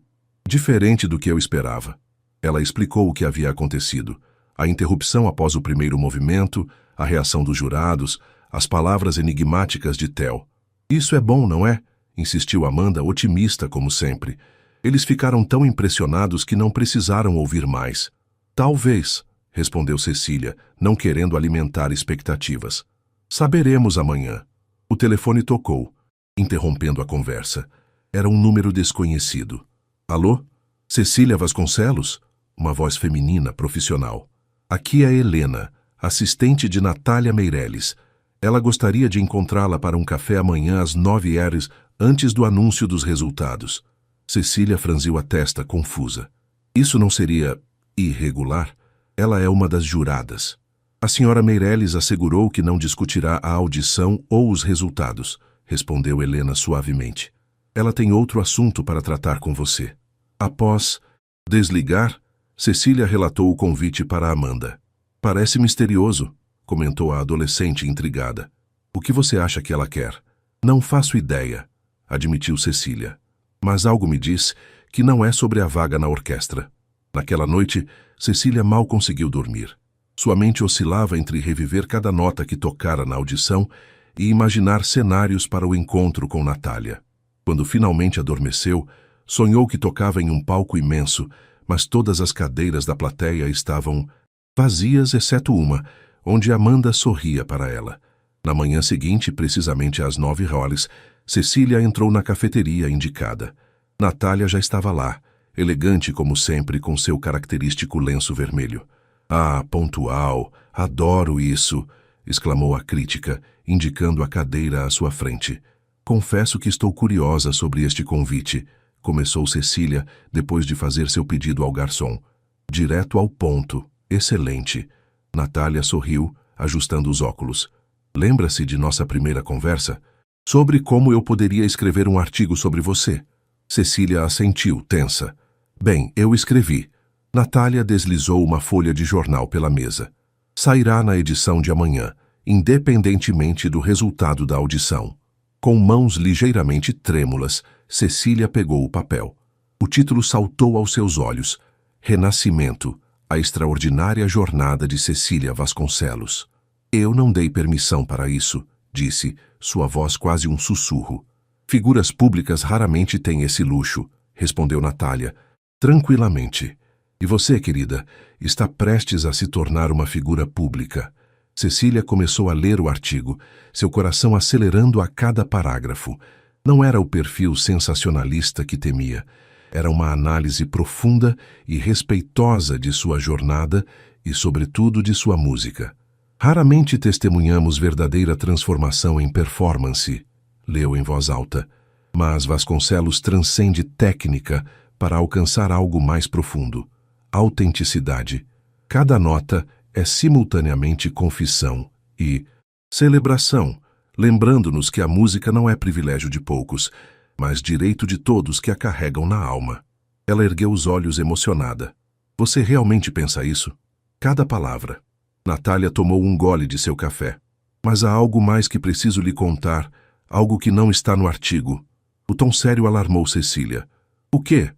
diferente do que eu esperava. Ela explicou o que havia acontecido. A interrupção após o primeiro movimento, a reação dos jurados, as palavras enigmáticas de Theo. Isso é bom, não é? Insistiu Amanda, otimista como sempre. Eles ficaram tão impressionados que não precisaram ouvir mais. Talvez, respondeu Cecília, não querendo alimentar expectativas. Saberemos amanhã. O telefone tocou, interrompendo a conversa. Era um número desconhecido. Alô? Cecília Vasconcelos? Uma voz feminina, profissional. Aqui é Helena, assistente de Natália Meireles. Ela gostaria de encontrá-la para um café amanhã às 9h, antes do anúncio dos resultados. Cecília franziu a testa, confusa. Isso não seria irregular? Ela é uma das juradas. A senhora Meireles assegurou que não discutirá a audição ou os resultados, respondeu Helena suavemente. Ela tem outro assunto para tratar com você. Após desligar, Cecília relatou o convite para Amanda. Parece misterioso, comentou a adolescente intrigada. O que você acha que ela quer? Não faço ideia, admitiu Cecília. Mas algo me diz que não é sobre a vaga na orquestra. Naquela noite, Cecília mal conseguiu dormir. Sua mente oscilava entre reviver cada nota que tocara na audição e imaginar cenários para o encontro com Natália. Quando finalmente adormeceu, sonhou que tocava em um palco imenso, mas todas as cadeiras da plateia estavam vazias, exceto uma, onde Amanda sorria para ela. Na manhã seguinte, precisamente às 9h, Cecília entrou na cafeteria indicada. Natália já estava lá, elegante como sempre, com seu característico lenço vermelho. Ah, pontual, adoro isso, exclamou a crítica, indicando a cadeira à sua frente. Confesso que estou curiosa sobre este convite, começou Cecília, depois de fazer seu pedido ao garçom. Direto ao ponto, excelente. Natália sorriu, ajustando os óculos. Lembra-se de nossa primeira conversa? Sobre como eu poderia escrever um artigo sobre você. Cecília assentiu, tensa. Bem, eu escrevi. Natália deslizou uma folha de jornal pela mesa. Sairá na edição de amanhã, independentemente do resultado da audição. Com mãos ligeiramente trêmulas, Cecília pegou o papel. O título saltou aos seus olhos. Renascimento, a extraordinária jornada de Cecília Vasconcelos. Eu não dei permissão para isso, disse, sua voz quase um sussurro. Figuras públicas raramente têm esse luxo, respondeu Natália, tranquilamente. E você, querida, está prestes a se tornar uma figura pública. Cecília começou a ler o artigo, seu coração acelerando a cada parágrafo. Não era o perfil sensacionalista que temia. Era uma análise profunda e respeitosa de sua jornada e, sobretudo, de sua música. Raramente testemunhamos verdadeira transformação em performance, leu em voz alta. Mas Vasconcelos transcende técnica para alcançar algo mais profundo. Autenticidade. Cada nota é simultaneamente confissão e celebração, lembrando-nos que a música não é privilégio de poucos, mas direito de todos que a carregam na alma. Ela ergueu os olhos emocionada. Você realmente pensa isso? Cada palavra. Natália tomou um gole de seu café. Mas há algo mais que preciso lhe contar, algo que não está no artigo. O tom sério alarmou Cecília. O quê?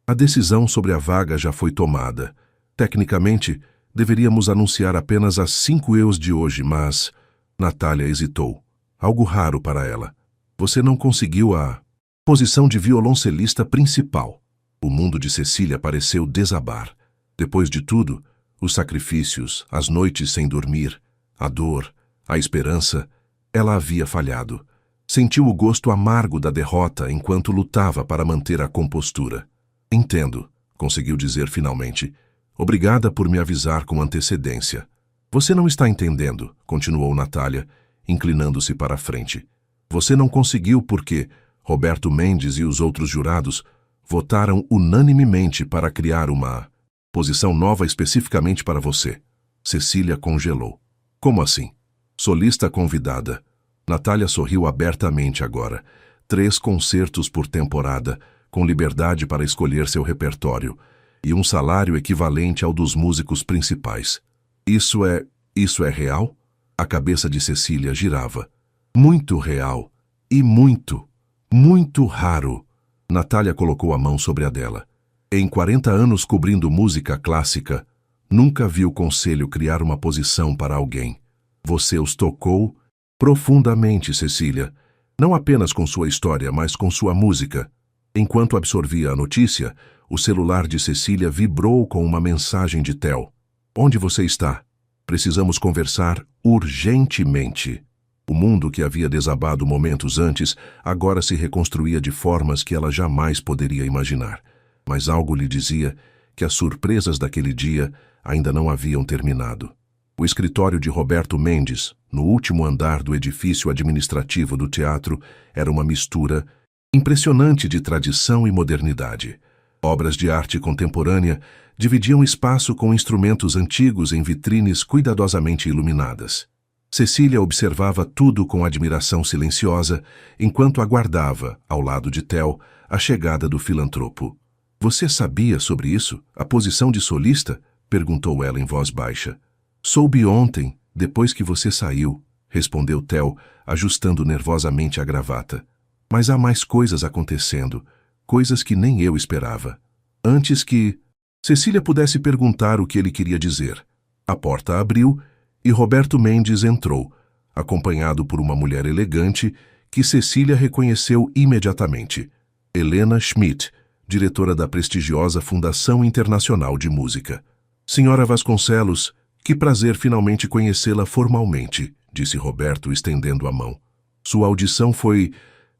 A decisão sobre a vaga já foi tomada. Tecnicamente, deveríamos anunciar apenas às 5h de hoje, mas... Natália hesitou. Algo raro para ela. Você não conseguiu a posição de violoncelista principal. O mundo de Cecília pareceu desabar. Depois de tudo, os sacrifícios, as noites sem dormir, a dor, a esperança, ela havia falhado. Sentiu o gosto amargo da derrota enquanto lutava para manter a compostura. Entendo, conseguiu dizer finalmente. Obrigada por me avisar com antecedência. Você não está entendendo, continuou Natália, inclinando-se para a frente. Você não conseguiu porque Roberto Mendes e os outros jurados votaram unanimemente para criar uma posição nova especificamente para você. Cecília congelou. Como assim? Solista convidada. Natália sorriu abertamente agora. 3 concertos por temporada, com liberdade para escolher seu repertório, e um salário equivalente ao dos músicos principais. Isso é real? A cabeça de Cecília girava. Muito real. E muito, muito raro. Natália colocou a mão sobre a dela. Em 40 anos cobrindo música clássica, nunca vi o conselho criar uma posição para alguém. Você os tocou profundamente, Cecília. Não apenas com sua história, mas com sua música. Enquanto absorvia a notícia, o celular de Cecília vibrou com uma mensagem de Theo. Onde você está? Precisamos conversar urgentemente. O mundo que havia desabado momentos antes agora se reconstruía de formas que ela jamais poderia imaginar. Mas algo lhe dizia que as surpresas daquele dia ainda não haviam terminado. O escritório de Roberto Mendes, no último andar do edifício administrativo do teatro, era uma mistura impressionante de tradição e modernidade. Obras de arte contemporânea dividiam espaço com instrumentos antigos em vitrines cuidadosamente iluminadas. Cecília observava tudo com admiração silenciosa, enquanto aguardava, ao lado de Theo, a chegada do filantropo. "Você sabia sobre isso? A posição de solista?" perguntou ela em voz baixa. "Soube ontem, depois que você saiu", respondeu Theo, ajustando nervosamente a gravata. "Mas há mais coisas acontecendo, coisas que nem eu esperava." Antes que Cecília pudesse perguntar o que ele queria dizer, a porta abriu e Roberto Mendes entrou, acompanhado por uma mulher elegante que Cecília reconheceu imediatamente. Helena Schmidt, diretora da prestigiosa Fundação Internacional de Música. "Senhora Vasconcelos, que prazer finalmente conhecê-la formalmente", disse Roberto, estendendo a mão. "Sua audição foi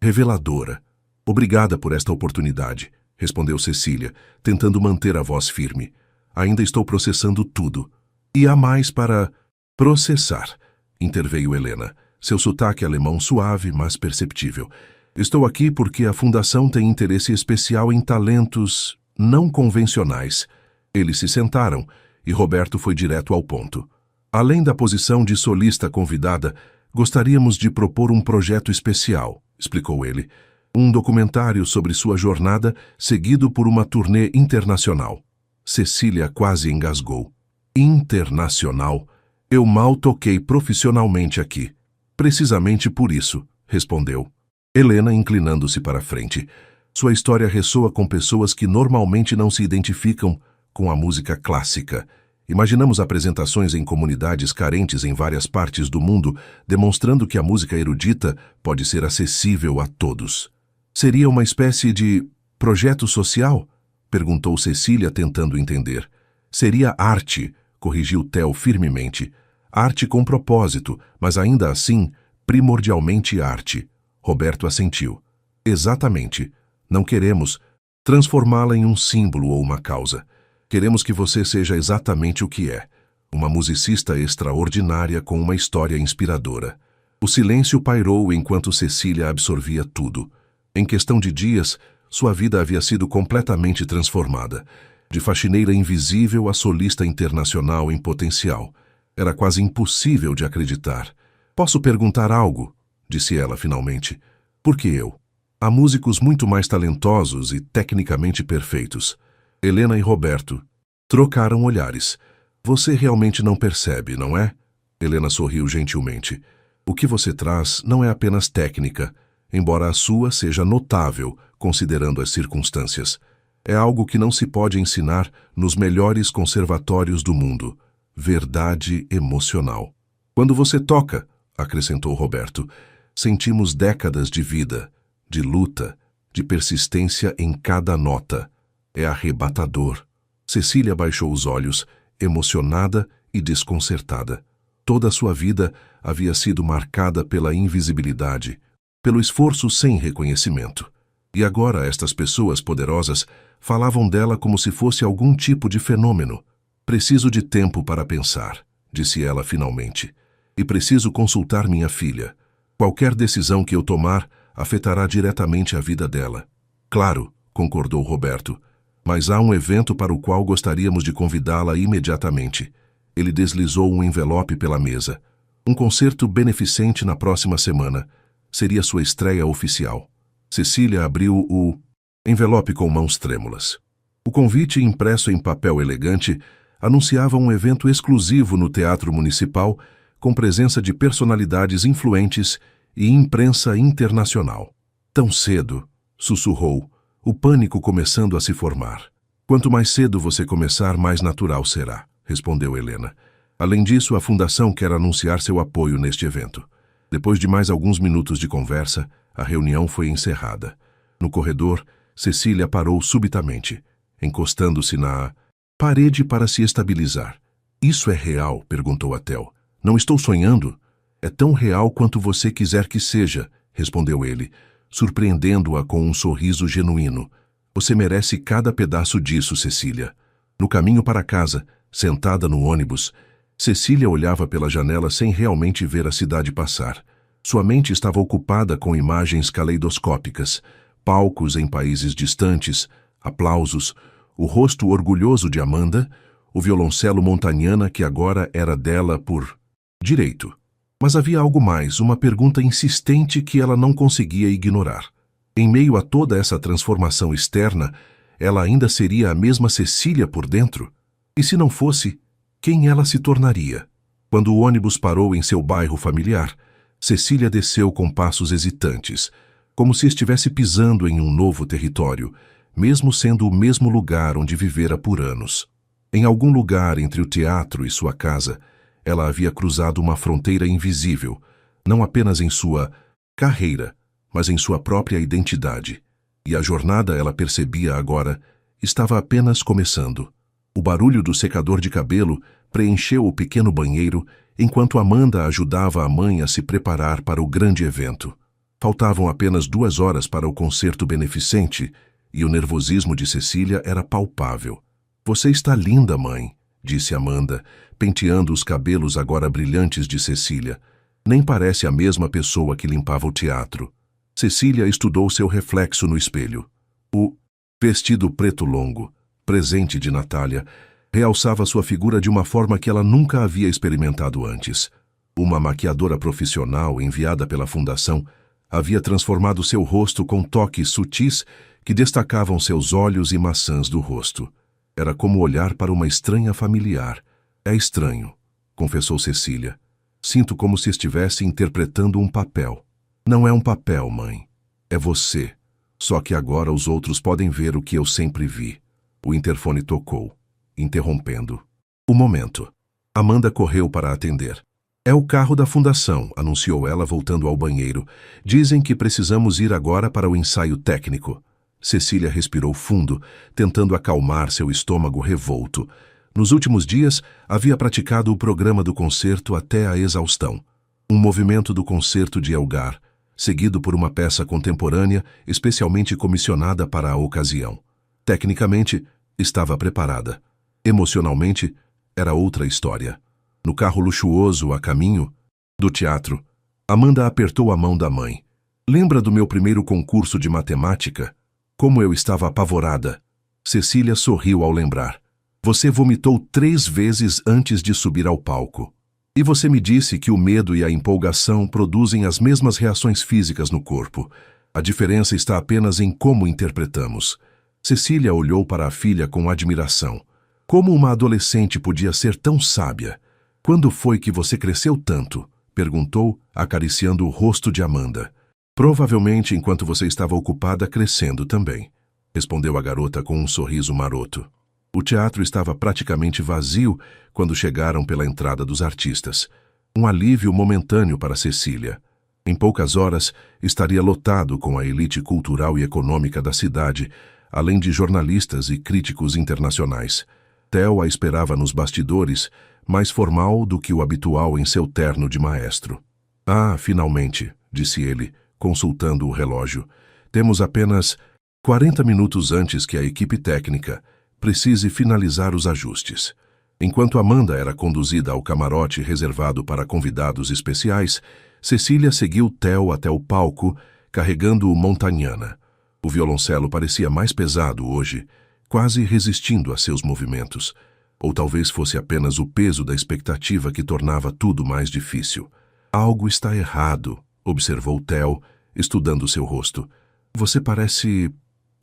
reveladora. Obrigada por esta oportunidade", respondeu Cecília, tentando manter a voz firme. "Ainda estou processando tudo. E há mais para processar", interveio Helena, seu sotaque alemão suave, mas perceptível. "Estou aqui porque a Fundação tem interesse especial em talentos não convencionais." Eles se sentaram e Roberto foi direto ao ponto. "Além da posição de solista convidada, gostaríamos de propor um projeto especial", explicou ele. "Um documentário sobre sua jornada, seguido por uma turnê internacional." Cecília quase engasgou. "Internacional? Eu mal toquei profissionalmente aqui." "Precisamente por isso", respondeu Helena, inclinando-se para a frente. "Sua história ressoa com pessoas que normalmente não se identificam com a música clássica. Imaginamos apresentações em comunidades carentes em várias partes do mundo, demonstrando que a música erudita pode ser acessível a todos." "Seria uma espécie de projeto social?" perguntou Cecília, tentando entender. "Seria arte", corrigiu Theo firmemente. "Arte com propósito, mas ainda assim, primordialmente arte." Roberto assentiu. "Exatamente. Não queremos transformá-la em um símbolo ou uma causa. Queremos que você seja exatamente o que é, uma musicista extraordinária com uma história inspiradora." O silêncio pairou enquanto Cecília absorvia tudo. Em questão de dias, sua vida havia sido completamente transformada. De faxineira invisível a solista internacional em potencial. Era quase impossível de acreditar. "Posso perguntar algo?" disse ela finalmente. "Por que eu? Há músicos muito mais talentosos e tecnicamente perfeitos." Helena e Roberto trocaram olhares. "Você realmente não percebe, não é?" Helena sorriu gentilmente. "O que você traz não é apenas técnica, embora a sua seja notável, considerando as circunstâncias. É algo que não se pode ensinar nos melhores conservatórios do mundo. Verdade emocional." "Quando você toca", acrescentou Roberto, "sentimos décadas de vida, de luta, de persistência em cada nota. É arrebatador." Cecília baixou os olhos, emocionada e desconcertada. Toda a sua vida havia sido marcada pela invisibilidade, pelo esforço sem reconhecimento. E agora estas pessoas poderosas falavam dela como se fosse algum tipo de fenômeno. "Preciso de tempo para pensar", disse ela finalmente. "E preciso consultar minha filha. Qualquer decisão que eu tomar afetará diretamente a vida dela." "Claro", concordou Roberto. "Mas há um evento para o qual gostaríamos de convidá-la imediatamente." Ele deslizou um envelope pela mesa. "Um concerto beneficente na próxima semana. Seria sua estreia oficial." Cecília abriu o envelope com mãos trêmulas. O convite, impresso em papel elegante, anunciava um evento exclusivo no Teatro Municipal, com presença de personalidades influentes e imprensa internacional. "Tão cedo", sussurrou, o pânico começando a se formar. "Quanto mais cedo você começar, mais natural será", respondeu Helena. "Além disso, a Fundação quer anunciar seu apoio neste evento." Depois de mais alguns minutos de conversa, a reunião foi encerrada. No corredor, Cecília parou subitamente, encostando-se na parede para se estabilizar. "Isso é real?", perguntou a Theo. "Não estou sonhando?" É tão real quanto você quiser que seja, respondeu ele, surpreendendo-a com um sorriso genuíno. Você merece cada pedaço disso, Cecília. No caminho para casa, sentada no ônibus, Cecília olhava pela janela sem realmente ver a cidade passar. Sua mente estava ocupada com imagens caleidoscópicas, palcos em países distantes, aplausos, o rosto orgulhoso de Amanda, o violoncelo Montagnana que agora era dela por direito. Mas havia algo mais, uma pergunta insistente que ela não conseguia ignorar. Em meio a toda essa transformação externa, ela ainda seria a mesma Cecília por dentro? E se não fosse, quem ela se tornaria? Quando o ônibus parou em seu bairro familiar, Cecília desceu com passos hesitantes, como se estivesse pisando em um novo território, mesmo sendo o mesmo lugar onde vivera por anos. Em algum lugar entre o teatro e sua casa, ela havia cruzado uma fronteira invisível, não apenas em sua carreira, mas em sua própria identidade. E a jornada, ela percebia agora, estava apenas começando. O barulho do secador de cabelo preencheu o pequeno banheiro enquanto Amanda ajudava a mãe a se preparar para o grande evento. Faltavam apenas 2 horas para o concerto beneficente e o nervosismo de Cecília era palpável. Você está linda, mãe, disse Amanda, penteando os cabelos agora brilhantes de Cecília. Nem parece a mesma pessoa que limpava o teatro. Cecília estudou seu reflexo no espelho. O vestido preto longo, presente de Natália, realçava sua figura de uma forma que ela nunca havia experimentado antes. Uma maquiadora profissional enviada pela fundação havia transformado seu rosto com toques sutis que destacavam seus olhos e maçãs do rosto. Era como olhar para uma estranha familiar. É estranho, confessou Cecília. Sinto como se estivesse interpretando um papel. Não é um papel, mãe. É você. Só que agora os outros podem ver o que eu sempre vi. O interfone tocou, interrompendo. O momento. Amanda correu para atender. É o carro da fundação, anunciou ela voltando ao banheiro. Dizem que precisamos ir agora para o ensaio técnico. Cecília respirou fundo, tentando acalmar seu estômago revolto. Nos últimos dias, havia praticado o programa do concerto até a exaustão. Um movimento do concerto de Elgar, seguido por uma peça contemporânea especialmente comissionada para a ocasião. Tecnicamente, estava preparada. Emocionalmente, era outra história. No carro luxuoso a caminho do teatro, Amanda apertou a mão da mãe. Lembra do meu primeiro concurso de matemática? Como eu estava apavorada. Cecília sorriu ao lembrar. Você vomitou 3 vezes antes de subir ao palco. E você me disse que o medo e a empolgação produzem as mesmas reações físicas no corpo. A diferença está apenas em como interpretamos. Cecília olhou para a filha com admiração. Como uma adolescente podia ser tão sábia? Quando foi que você cresceu tanto? Perguntou, acariciando o rosto de Amanda. Provavelmente enquanto você estava ocupada crescendo também, respondeu a garota com um sorriso maroto. O teatro estava praticamente vazio quando chegaram pela entrada dos artistas. Um alívio momentâneo para Cecília. Em poucas horas, estaria lotado com a elite cultural e econômica da cidade, além de jornalistas e críticos internacionais. Theo a esperava nos bastidores, mais formal do que o habitual em seu terno de maestro. Ah, finalmente, disse ele, consultando o relógio. Temos apenas 40 minutos antes que a equipe técnica precise finalizar os ajustes. Enquanto Amanda era conduzida ao camarote reservado para convidados especiais, Cecília seguiu Theo até o palco, carregando o Montagnana. O violoncelo parecia mais pesado hoje, quase resistindo a seus movimentos. Ou talvez fosse apenas o peso da expectativa que tornava tudo mais difícil. Algo está errado, observou Theo, estudando seu rosto. Você parece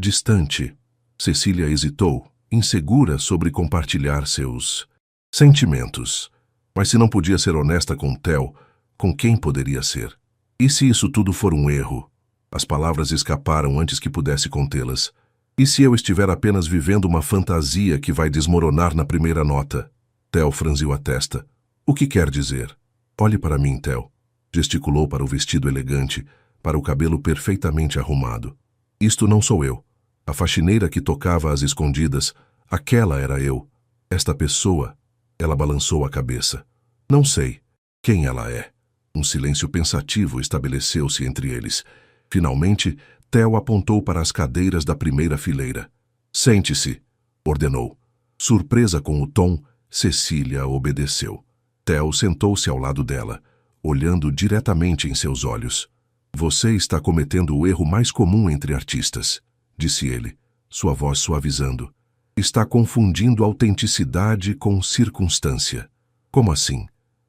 distante. Cecília hesitou, insegura sobre compartilhar seus sentimentos. Mas se não podia ser honesta com Theo, com quem poderia ser? E se isso tudo for um erro? As palavras escaparam antes que pudesse contê-las. E se eu estiver apenas vivendo uma fantasia que vai desmoronar na primeira nota? Theo franziu a testa. O que quer dizer? Olhe para mim, Theo. Gesticulou para o vestido elegante, para o cabelo perfeitamente arrumado. Isto não sou eu. A faxineira que tocava às escondidas, aquela era eu. Esta pessoa, ela balançou a cabeça. Não sei quem ela é. Um silêncio pensativo estabeleceu-se entre eles. Finalmente, Theo apontou para as cadeiras da primeira fileira. "Sente-se", ordenou. Surpresa com o tom, Cecília obedeceu. Theo sentou-se ao lado dela, olhando diretamente em seus olhos. "Você está cometendo o erro mais comum entre artistas", disse ele, sua voz suavizando. "Está confundindo autenticidade com circunstância." "Como assim?"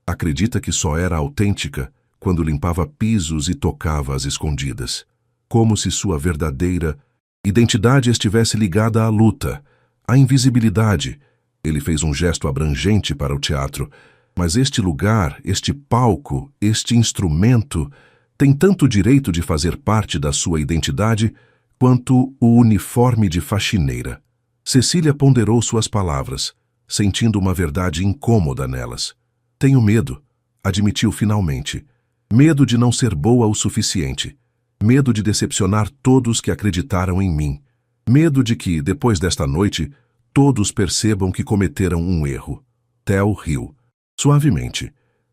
"Acredita que só era autêntica quando limpava pisos e tocava às escondidas. Como se sua verdadeira identidade estivesse ligada à luta, à invisibilidade." Ele fez um gesto abrangente para o teatro. "Mas este lugar, este palco, este instrumento, tem tanto direito de fazer parte da sua identidade quanto o uniforme de faxineira." Cecília ponderou suas palavras, sentindo uma verdade incômoda nelas. "Tenho medo", admitiu finalmente. "Medo de não ser boa o suficiente. Medo de decepcionar todos que acreditaram em mim. Medo de que, depois desta noite, todos percebam que cometeram um erro." Theo riu. Suavemente.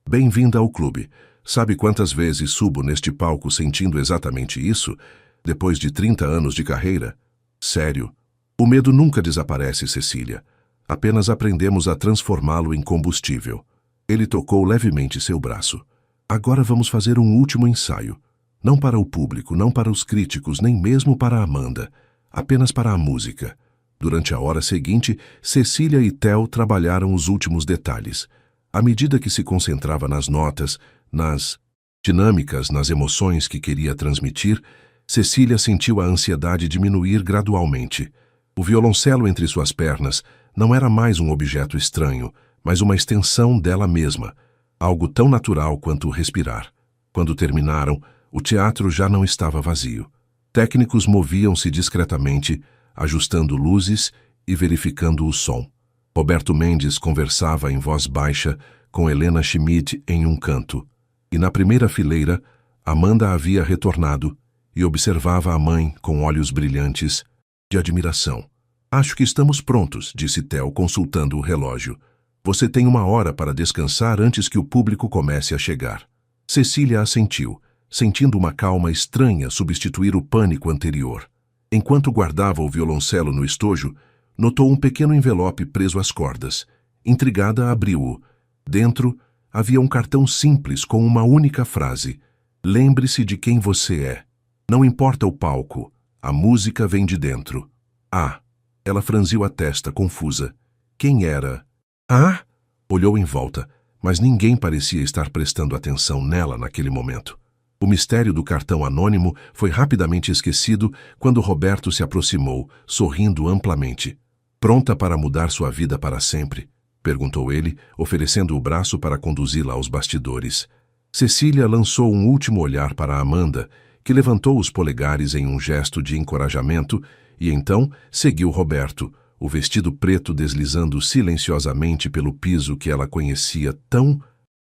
"Bem-vinda ao clube. Sabe quantas vezes subo neste palco sentindo exatamente isso? Depois de 30 anos de carreira? Sério. O medo nunca desaparece, Cecília. Apenas aprendemos a transformá-lo em combustível." Ele tocou levemente seu braço. "Agora vamos fazer um último ensaio. Não para o público, não para os críticos, nem mesmo para a Amanda. Apenas para a música." Durante a hora seguinte, Cecília e Theo trabalharam os últimos detalhes. À medida que se concentrava nas notas, nas dinâmicas, nas emoções que queria transmitir, Cecília sentiu a ansiedade diminuir gradualmente. O violoncelo entre suas pernas não era mais um objeto estranho, mas uma extensão dela mesma, algo tão natural quanto respirar. Quando terminaram, o teatro já não estava vazio. Técnicos moviam-se discretamente, ajustando luzes e verificando o som. Roberto Mendes conversava em voz baixa com Helena Schmidt em um canto, e na primeira fileira, Amanda havia retornado e observava a mãe com olhos brilhantes de admiração. "Acho que estamos prontos", disse Theo, consultando o relógio. "Você tem 1 hora para descansar antes que o público comece a chegar." Cecília assentiu, sentindo uma calma estranha substituir o pânico anterior. Enquanto guardava o violoncelo no estojo, notou um pequeno envelope preso às cordas. Intrigada, abriu-o. Dentro, havia um cartão simples com uma única frase: "Lembre-se de quem você é. Não importa o palco, a música vem de dentro." "Ah!" Ela franziu a testa, confusa. Quem era? "Ah!" Olhou em volta, mas ninguém parecia estar prestando atenção nela naquele momento. O mistério do cartão anônimo foi rapidamente esquecido quando Roberto se aproximou, sorrindo amplamente. "Pronta para mudar sua vida para sempre?" perguntou ele, oferecendo o braço para conduzi-la aos bastidores. Cecília lançou um último olhar para Amanda, que levantou os polegares em um gesto de encorajamento, e então seguiu Roberto, o vestido preto deslizando silenciosamente pelo piso que ela conhecia tão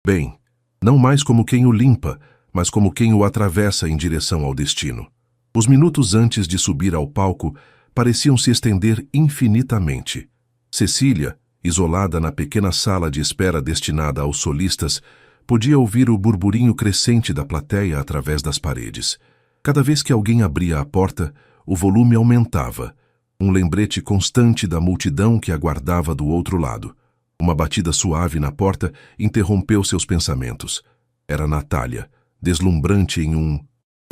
bem, não mais como quem o limpa, mas como quem o atravessa em direção ao destino. Os minutos antes de subir ao palco pareciam se estender infinitamente. Cecília, isolada na pequena sala de espera destinada aos solistas, podia ouvir o burburinho crescente da plateia através das paredes. Cada vez que alguém abria a porta, o volume aumentava, um lembrete constante da multidão que aguardava do outro lado. Uma batida suave na porta interrompeu seus pensamentos. Era Natália, deslumbrante em um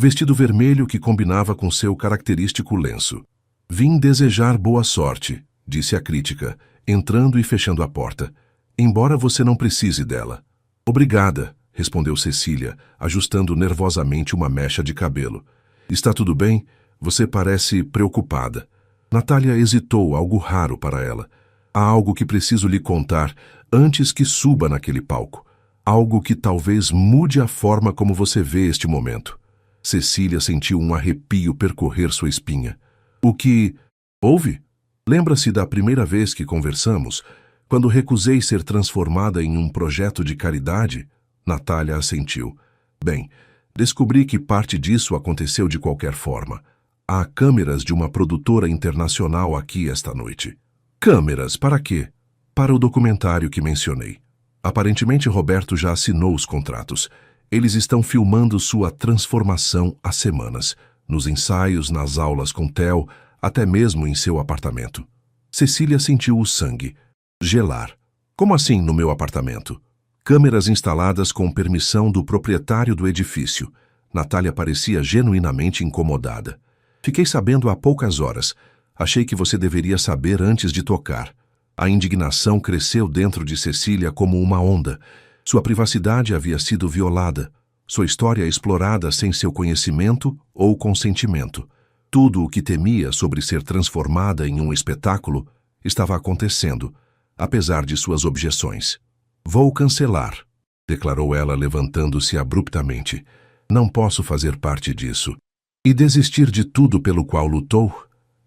vestido vermelho que combinava com seu característico lenço. "Vim desejar boa sorte", disse a crítica, entrando e fechando a porta. "Embora você não precise dela." "Obrigada", respondeu Cecília, ajustando nervosamente uma mecha de cabelo. "Está tudo bem? Você parece preocupada." Natália hesitou, algo raro para ela. "Há algo que preciso lhe contar antes que suba naquele palco. Algo que talvez mude a forma como você vê este momento." Cecília sentiu um arrepio percorrer sua espinha. "O que houve? Lembra-se da primeira vez que conversamos, quando recusei ser transformada em um projeto de caridade?" Natália assentiu. "Bem, descobri que parte disso aconteceu de qualquer forma. Há câmeras de uma produtora internacional aqui esta noite." "Câmeras? Para quê?" "Para o documentário que mencionei. Aparentemente, Roberto já assinou os contratos. Eles estão filmando sua transformação há semanas, nos ensaios, nas aulas com Theo, até mesmo em seu apartamento. Cecília sentiu o sangue gelar. Como assim no meu apartamento? Câmeras instaladas com permissão do proprietário do edifício. Natália parecia genuinamente incomodada. Fiquei sabendo há poucas horas. Achei que você deveria saber antes de tocar. A indignação cresceu dentro de Cecília como uma onda. Sua privacidade havia sido violada. Sua história explorada sem seu conhecimento ou consentimento. Tudo o que temia sobre ser transformada em um espetáculo estava acontecendo, apesar de suas objeções. Vou cancelar, declarou ela levantando-se abruptamente. Não posso fazer parte disso. E desistir de tudo pelo qual lutou?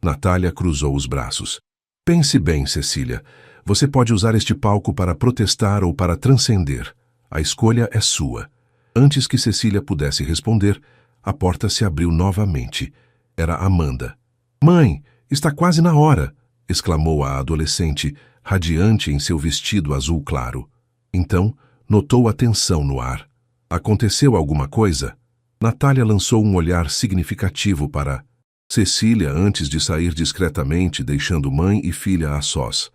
Natália cruzou os braços. Pense bem, Cecília. Você pode usar este palco para protestar ou para transcender. A escolha é sua. Antes que Cecília pudesse responder, a porta se abriu novamente. Era Amanda. Mãe, está quase na hora, exclamou a adolescente, radiante em seu vestido azul claro. Então, notou a tensão no ar. Aconteceu alguma coisa? Natália lançou um olhar significativo para Cecília antes de sair discretamente, deixando mãe e filha a sós.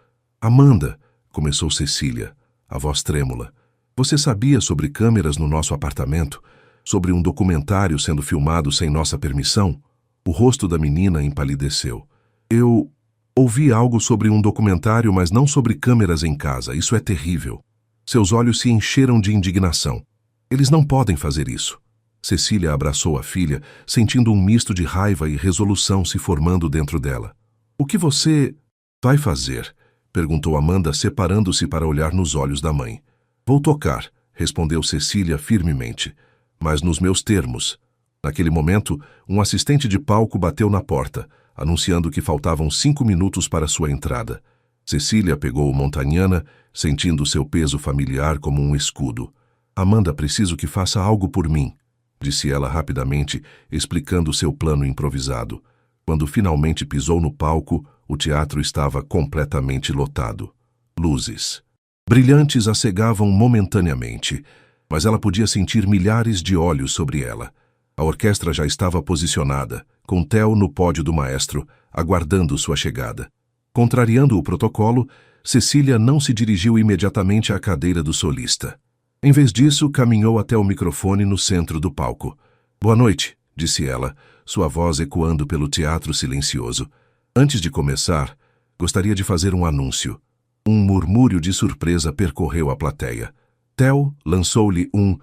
Amanda, começou Cecília, a voz trêmula. Você sabia sobre câmeras no nosso apartamento? Sobre um documentário sendo filmado sem nossa permissão? O rosto da menina empalideceu. Eu ouvi algo sobre um documentário, mas não sobre câmeras em casa. Isso é terrível. Seus olhos se encheram de indignação. Eles não podem fazer isso. Cecília abraçou a filha, sentindo um misto de raiva e resolução se formando dentro dela. O que você vai fazer? Perguntou Amanda, separando-se para olhar nos olhos da mãe. Vou tocar, respondeu Cecília firmemente, mas nos meus termos. Naquele momento, um assistente de palco bateu na porta, anunciando que faltavam 5 minutos para sua entrada. Cecília pegou o Montagnana, sentindo seu peso familiar como um escudo. Amanda, preciso que faça algo por mim, disse ela rapidamente, explicando seu plano improvisado. Quando finalmente pisou no palco, o teatro estava completamente lotado. Luzes brilhantes a cegavam momentaneamente, mas ela podia sentir milhares de olhos sobre ela. A orquestra já estava posicionada, com Theo no pódio do maestro, aguardando sua chegada. Contrariando o protocolo, Cecília não se dirigiu imediatamente à cadeira do solista. Em vez disso, caminhou até o microfone no centro do palco. Boa noite, disse ela, sua voz ecoando pelo teatro silencioso. Antes de começar, gostaria de fazer um anúncio. Um murmúrio de surpresa percorreu a plateia. Theo lançou-lhe um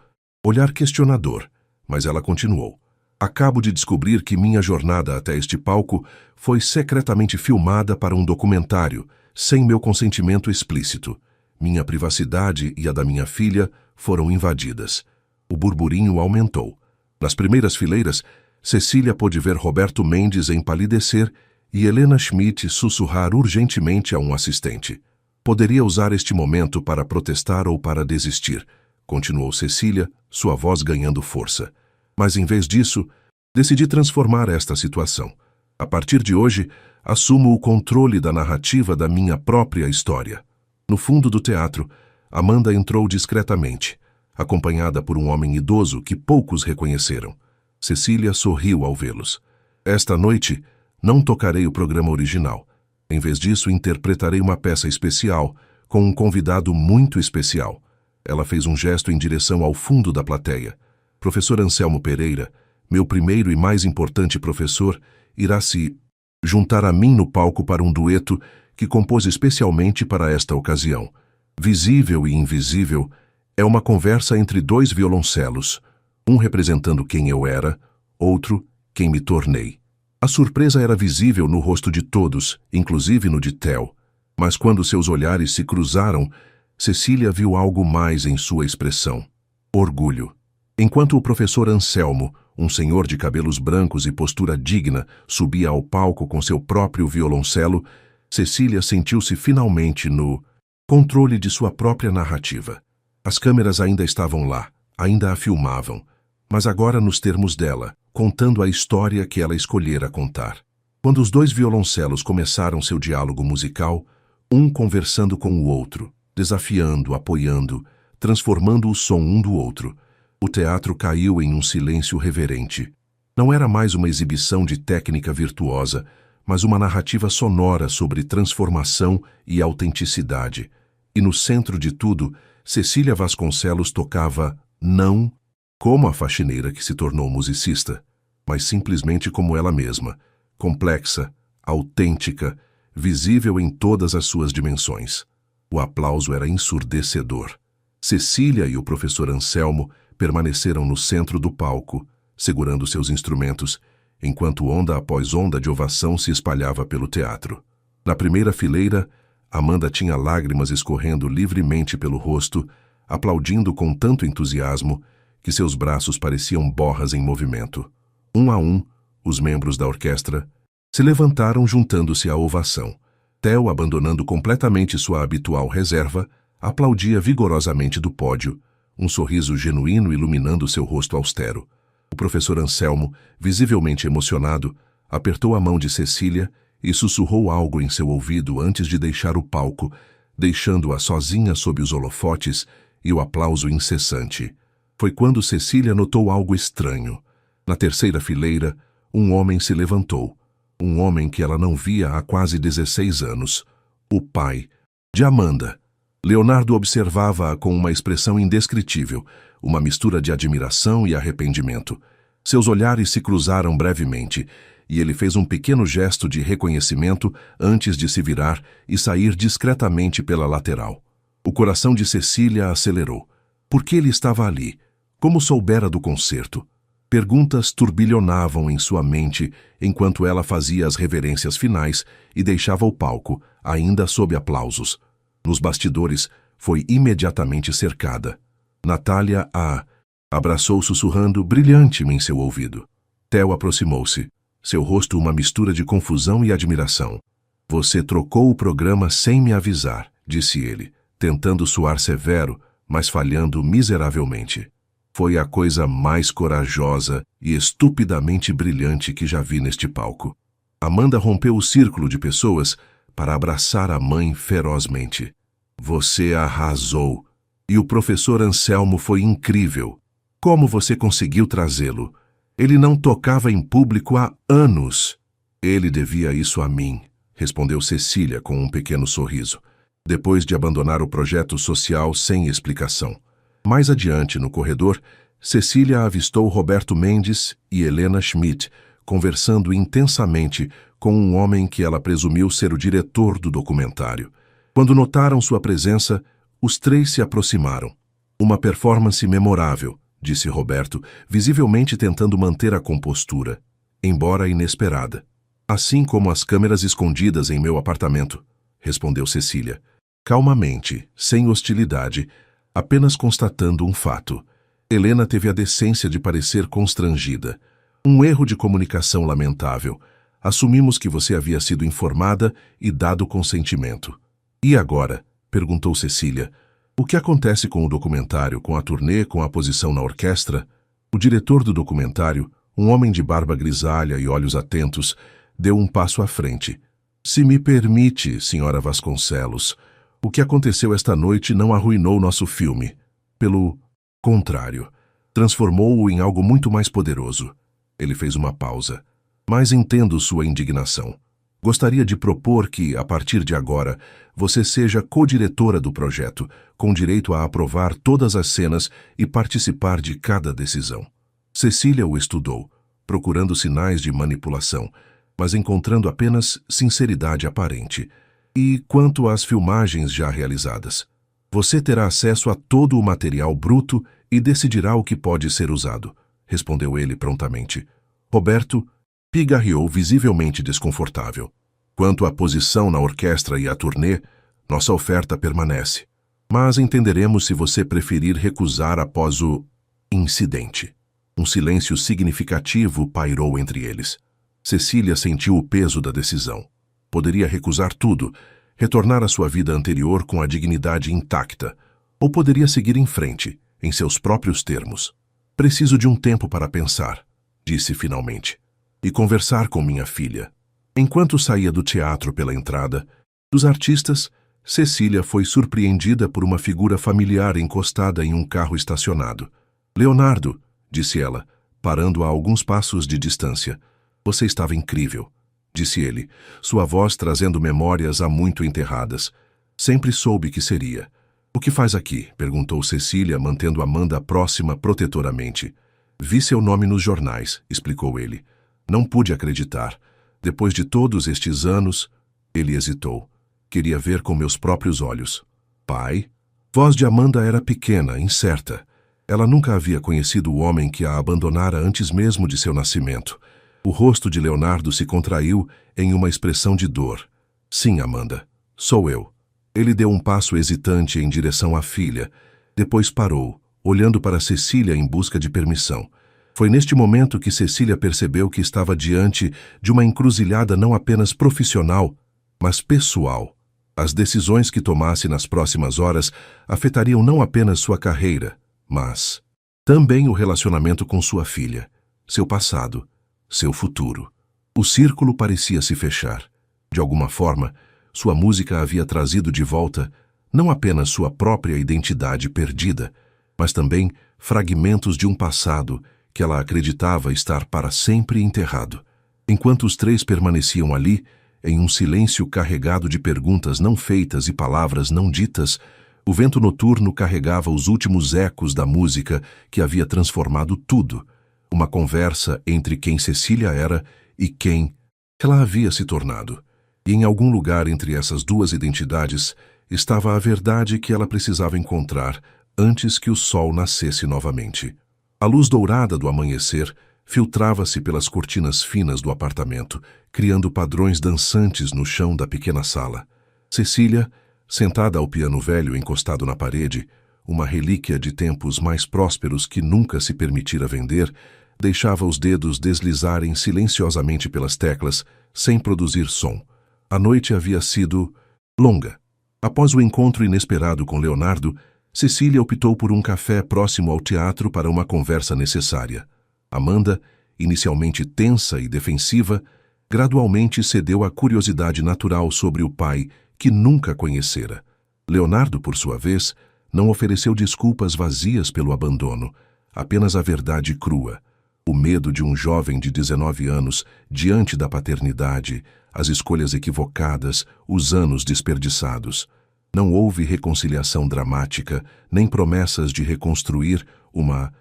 olhar questionador, mas ela continuou. Acabo de descobrir que minha jornada até este palco foi secretamente filmada para um documentário, sem meu consentimento explícito. Minha privacidade e a da minha filha foram invadidas. O burburinho aumentou. Nas primeiras fileiras, Cecília pôde ver Roberto Mendes empalidecer e Helena Schmidt sussurrar urgentemente a um assistente. Poderia usar este momento para protestar ou para desistir, continuou Cecília, sua voz ganhando força. Mas, em vez disso, decidi transformar esta situação. A partir de hoje, assumo o controle da narrativa da minha própria história. No fundo do teatro, Amanda entrou discretamente, acompanhada por um homem idoso que poucos reconheceram. Cecília sorriu ao vê-los. Esta noite, não tocarei o programa original. Em vez disso, interpretarei uma peça especial, com um convidado muito especial. Ela fez um gesto em direção ao fundo da plateia. Professor Anselmo Pereira, meu primeiro e mais importante professor, irá se juntar a mim no palco para um dueto que compôs especialmente para esta ocasião. Visível e invisível, é uma conversa entre 2 violoncelos, um representando quem eu era, outro quem me tornei. A surpresa era visível no rosto de todos, inclusive no de Theo, mas quando seus olhares se cruzaram, Cecília viu algo mais em sua expressão. Orgulho. Enquanto o professor Anselmo, um senhor de cabelos brancos e postura digna, subia ao palco com seu próprio violoncelo, Cecília sentiu-se finalmente no controle de sua própria narrativa. As câmeras ainda estavam lá, ainda a filmavam, mas agora nos termos dela, contando a história que ela escolhera contar. Quando os 2 violoncelos começaram seu diálogo musical, um conversando com o outro, desafiando, apoiando, transformando o som um do outro, O teatro caiu em um silêncio reverente. Não era mais uma exibição de técnica virtuosa, mas uma narrativa sonora sobre transformação e autenticidade. E no centro de tudo, Cecília Vasconcelos tocava não como a faxineira que se tornou musicista, mas simplesmente como ela mesma, complexa, autêntica, visível em todas as suas dimensões. O aplauso era ensurdecedor. Cecília e o professor Anselmo permaneceram no centro do palco, segurando seus instrumentos, enquanto onda após onda de ovação se espalhava pelo teatro. Na primeira fileira, Amanda tinha lágrimas escorrendo livremente pelo rosto, aplaudindo com tanto entusiasmo que seus braços pareciam borras em movimento. Um a um, os membros da orquestra se levantaram juntando-se à ovação. Theo, abandonando completamente sua habitual reserva, aplaudia vigorosamente do pódio, um sorriso genuíno iluminando seu rosto austero. O professor Anselmo, visivelmente emocionado, apertou a mão de Cecília e sussurrou algo em seu ouvido antes de deixar o palco, deixando-a sozinha sob os holofotes e o aplauso incessante. Foi quando Cecília notou algo estranho. Na terceira fileira, um homem se levantou. Um homem que ela não via há quase 16 anos. O pai de Amanda. Leonardo observava-a com uma expressão indescritível, uma mistura de admiração e arrependimento. Seus olhares se cruzaram brevemente, e ele fez um pequeno gesto de reconhecimento antes de se virar e sair discretamente pela lateral. O coração de Cecília acelerou. Por que ele estava ali? Como soubera do concerto? Perguntas turbilhonavam em sua mente enquanto ela fazia as reverências finais e deixava o palco, ainda sob aplausos. Nos bastidores, foi imediatamente cercada. Natália a abraçou sussurrando brilhante-me em seu ouvido. Theo aproximou-se, seu rosto uma mistura de confusão e admiração. Você trocou o programa sem me avisar, disse ele, tentando soar severo, mas falhando miseravelmente. Foi a coisa mais corajosa e estupidamente brilhante que já vi neste palco. Amanda rompeu o círculo de pessoas para abraçar a mãe ferozmente. Você arrasou. E o professor Anselmo foi incrível. Como você conseguiu trazê-lo? Ele não tocava em público há anos. Ele devia isso a mim, respondeu Cecília com um pequeno sorriso, depois de abandonar o projeto social sem explicação. Mais adiante, no corredor, Cecília avistou Roberto Mendes e Helena Schmidt conversando intensamente com um homem que ela presumiu ser o diretor do documentário. Quando notaram sua presença, os três se aproximaram. Uma performance memorável, disse Roberto, visivelmente tentando manter a compostura, embora inesperada. Assim como as câmeras escondidas em meu apartamento, respondeu Cecília, calmamente, sem hostilidade, apenas constatando um fato. Helena teve a decência de parecer constrangida. Um erro de comunicação lamentável. Assumimos que você havia sido informada e dado consentimento. E agora? Perguntou Cecília. O que acontece com o documentário, com a turnê, com a posição na orquestra? O diretor do documentário, um homem de barba grisalha e olhos atentos, deu um passo à frente. Se me permite, senhora Vasconcelos, o que aconteceu esta noite não arruinou nosso filme. Pelo contrário, transformou-o em algo muito mais poderoso. Ele fez uma pausa. Mas entendo sua indignação. Gostaria de propor que, a partir de agora, você seja co-diretora do projeto, com direito a aprovar todas as cenas e participar de cada decisão. Cecília o estudou, procurando sinais de manipulação, mas encontrando apenas sinceridade aparente. E quanto às filmagens já realizadas? Você terá acesso a todo o material bruto e decidirá o que pode ser usado, respondeu ele prontamente. Roberto pigarreou visivelmente desconfortável. Quanto à posição na orquestra e à turnê, nossa oferta permanece. Mas entenderemos se você preferir recusar após o incidente. Um silêncio significativo pairou entre eles. Cecília sentiu o peso da decisão. Poderia recusar tudo, retornar à sua vida anterior com a dignidade intacta, ou poderia seguir em frente, em seus próprios termos. Preciso de um tempo para pensar, disse finalmente, e conversar com minha filha. Enquanto saía do teatro pela entrada, dos artistas, Cecília foi surpreendida por uma figura familiar encostada em um carro estacionado. Leonardo, disse ela, parando a alguns passos de distância. Você estava incrível, disse ele, sua voz trazendo memórias há muito enterradas. Sempre soube que seria. O que faz aqui? Perguntou Cecília, mantendo Amanda próxima protetoramente. Vi seu nome nos jornais, explicou ele. Não pude acreditar. Depois de todos estes anos, ele hesitou. Queria ver com meus próprios olhos. Pai? Voz de Amanda era pequena, incerta. Ela nunca havia conhecido o homem que a abandonara antes mesmo de seu nascimento. O rosto de Leonardo se contraiu em uma expressão de dor. Sim, Amanda, sou eu. Ele deu um passo hesitante em direção à filha. Depois parou, olhando para Cecília em busca de permissão. Foi neste momento que Cecília percebeu que estava diante de uma encruzilhada não apenas profissional, mas pessoal. As decisões que tomasse nas próximas horas afetariam não apenas sua carreira, mas também o relacionamento com sua filha, seu passado, seu futuro. O círculo parecia se fechar. De alguma forma, sua música havia trazido de volta não apenas sua própria identidade perdida, mas também fragmentos de um passado que ela acreditava estar para sempre enterrado. Enquanto os três permaneciam ali, em um silêncio carregado de perguntas não feitas e palavras não ditas, o vento noturno carregava os últimos ecos da música que havia transformado tudo. Uma conversa entre quem Cecília era e quem ela havia se tornado. E em algum lugar entre essas duas identidades estava a verdade que ela precisava encontrar antes que o sol nascesse novamente. A luz dourada do amanhecer filtrava-se pelas cortinas finas do apartamento, criando padrões dançantes no chão da pequena sala. Cecília, sentada ao piano velho encostado na parede, uma relíquia de tempos mais prósperos que nunca se permitira vender, deixava os dedos deslizarem silenciosamente pelas teclas, sem produzir som. A noite havia sido longa. Após o encontro inesperado com Leonardo, Cecília optou por um café próximo ao teatro para uma conversa necessária. Amanda, inicialmente tensa e defensiva, gradualmente cedeu à curiosidade natural sobre o pai que nunca conhecera. Leonardo, por sua vez, não ofereceu desculpas vazias pelo abandono, apenas a verdade crua. O medo de um jovem de 19 anos diante da paternidade, as escolhas equivocadas, os anos desperdiçados. Não houve reconciliação dramática, nem promessas de reconstruir uma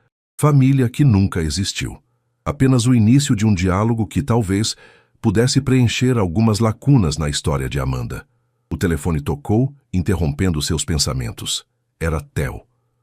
família que nunca existiu. Apenas o início de um diálogo que talvez pudesse preencher algumas lacunas na história de Amanda. O telefone tocou, interrompendo seus pensamentos. Era Theo.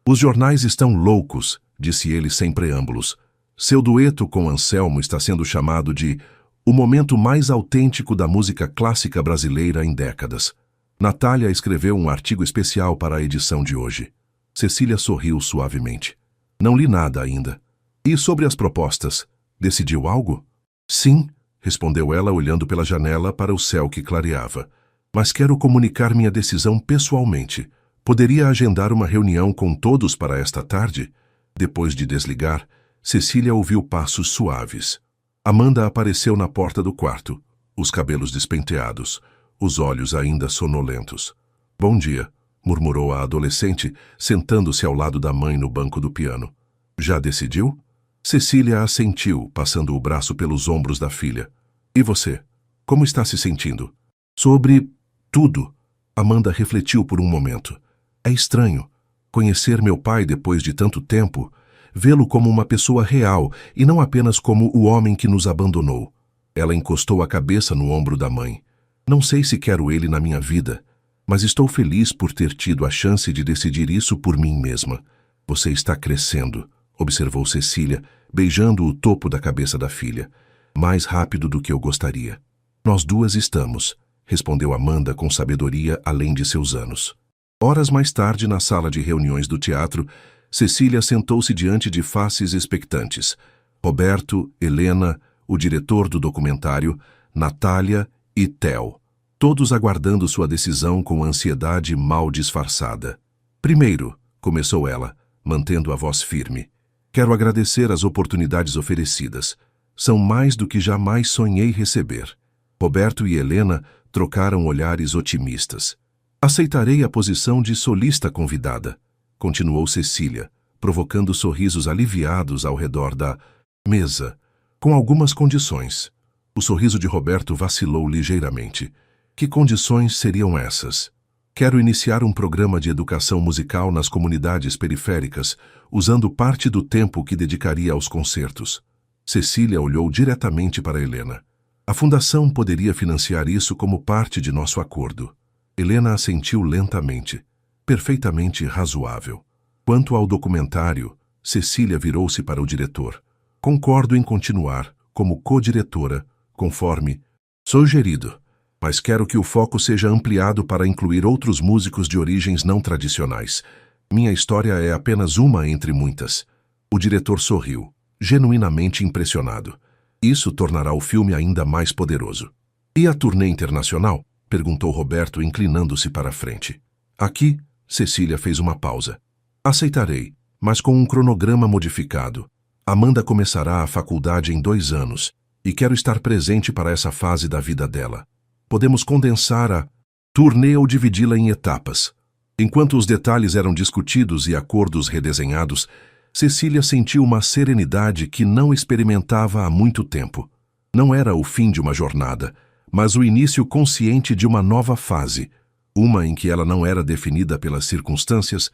Os jornais estão loucos, disse ele sem preâmbulos. Seu dueto com Anselmo está sendo chamado de o momento mais autêntico da música clássica brasileira em décadas. Natália escreveu um artigo especial para a edição de hoje. Cecília sorriu suavemente. Não li nada ainda. E sobre as propostas? Decidiu algo? Sim, respondeu ela olhando pela janela para o céu que clareava. Mas quero comunicar minha decisão pessoalmente. Poderia agendar uma reunião com todos para esta tarde? Depois de desligar, Cecília ouviu passos suaves. Amanda apareceu na porta do quarto, os cabelos despenteados, os olhos ainda sonolentos. Bom dia, murmurou a adolescente, sentando-se ao lado da mãe no banco do piano. Já decidiu? Cecília assentiu, passando o braço pelos ombros da filha. E você? Como está se sentindo? Sobre tudo. Amanda refletiu por um momento. É estranho. Conhecer meu pai depois de tanto tempo, vê-lo como uma pessoa real e não apenas como o homem que nos abandonou. Ela encostou a cabeça no ombro da mãe. Não sei se quero ele na minha vida, mas estou feliz por ter tido a chance de decidir isso por mim mesma. Você está crescendo, observou Cecília, beijando o topo da cabeça da filha. Mais rápido do que eu gostaria. Nós duas estamos, respondeu Amanda com sabedoria além de seus anos. Horas mais tarde, na sala de reuniões do teatro, Cecília sentou-se diante de faces expectantes. Roberto, Helena, o diretor do documentário, Natália e Theo, todos aguardando sua decisão com ansiedade mal disfarçada. Primeiro, começou ela, mantendo a voz firme, quero agradecer as oportunidades oferecidas. São mais do que jamais sonhei receber. Roberto e Helena trocaram olhares otimistas. Aceitarei a posição de solista convidada, continuou Cecília, provocando sorrisos aliviados ao redor da mesa, com algumas condições. O sorriso de Roberto vacilou ligeiramente. Que condições seriam essas? Quero iniciar um programa de educação musical nas comunidades periféricas, usando parte do tempo que dedicaria aos concertos. Cecília olhou diretamente para Helena. A fundação poderia financiar isso como parte de nosso acordo. Helena assentiu lentamente. Perfeitamente razoável. Quanto ao documentário, Cecília virou-se para o diretor. Concordo em continuar, como co-diretora, conforme sugerido, mas quero que o foco seja ampliado para incluir outros músicos de origens não tradicionais. Minha história é apenas uma entre muitas. O diretor sorriu, genuinamente impressionado. Isso tornará o filme ainda mais poderoso. E a turnê internacional? Perguntou Roberto, inclinando-se para a frente. Aqui, Cecília fez uma pausa. Aceitarei, mas com um cronograma modificado. Amanda começará a faculdade em 2 anos, e quero estar presente para essa fase da vida dela. Podemos condensar a turnê ou dividi-la em etapas. Enquanto os detalhes eram discutidos e acordos redesenhados, Cecília sentiu uma serenidade que não experimentava há muito tempo. Não era o fim de uma jornada, mas o início consciente de uma nova fase, uma em que ela não era definida pelas circunstâncias,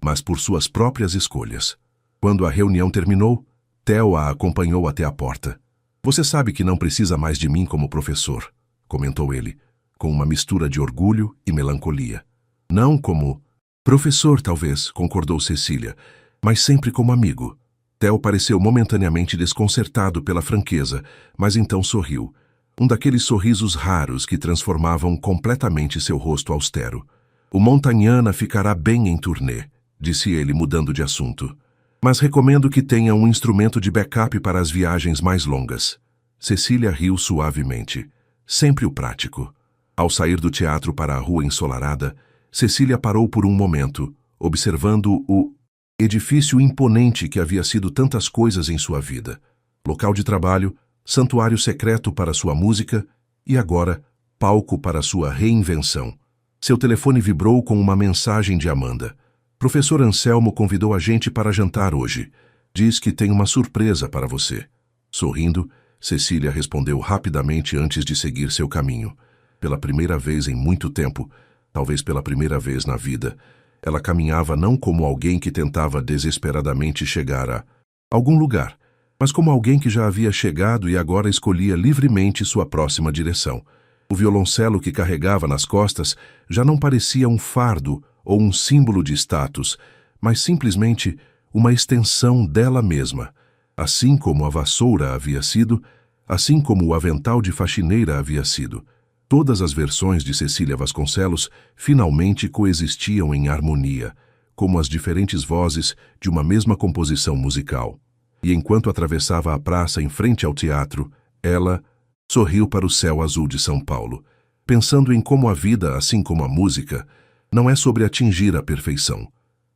mas por suas próprias escolhas. Quando a reunião terminou, Theo a acompanhou até a porta. Você sabe que não precisa mais de mim como professor, comentou ele, com uma mistura de orgulho e melancolia. Não como professor, talvez, concordou Cecília, mas sempre como amigo. Theo pareceu momentaneamente desconcertado pela franqueza, mas então sorriu. Um daqueles sorrisos raros que transformavam completamente seu rosto austero. O Montagnana ficará bem em turnê, disse ele, mudando de assunto. Mas recomendo que tenha um instrumento de backup para as viagens mais longas. Cecília riu suavemente. Sempre o prático. Ao sair do teatro para a rua ensolarada, Cecília parou por um momento, observando o edifício imponente que havia sido tantas coisas em sua vida. Local de trabalho, santuário secreto para sua música e agora, palco para sua reinvenção. Seu telefone vibrou com uma mensagem de Amanda. Professor Anselmo convidou a gente para jantar hoje. Diz que tem uma surpresa para você. Sorrindo, Cecília respondeu rapidamente antes de seguir seu caminho. Pela primeira vez em muito tempo, talvez pela primeira vez na vida, ela caminhava não como alguém que tentava desesperadamente chegar a algum lugar, mas como alguém que já havia chegado e agora escolhia livremente sua próxima direção. O violoncelo que carregava nas costas já não parecia um fardo ou um símbolo de status, mas simplesmente uma extensão dela mesma, assim como a vassoura havia sido, assim como o avental de faxineira havia sido. Todas as versões de Cecília Vasconcelos finalmente coexistiam em harmonia, como as diferentes vozes de uma mesma composição musical. E enquanto atravessava a praça em frente ao teatro, ela sorriu para o céu azul de São Paulo, pensando em como a vida, assim como a música, não é sobre atingir a perfeição,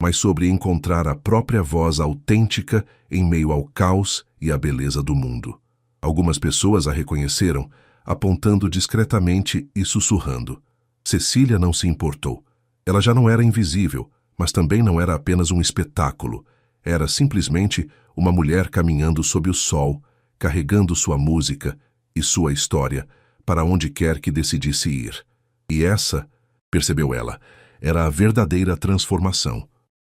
mas sobre encontrar a própria voz autêntica em meio ao caos e à beleza do mundo. Algumas pessoas a reconheceram, apontando discretamente e sussurrando. Cecília não se importou. Ela já não era invisível, mas também não era apenas um espetáculo. Era simplesmente uma mulher caminhando sob o sol, carregando sua música e sua história para onde quer que decidisse ir. E essa, percebeu ela, era a verdadeira transformação.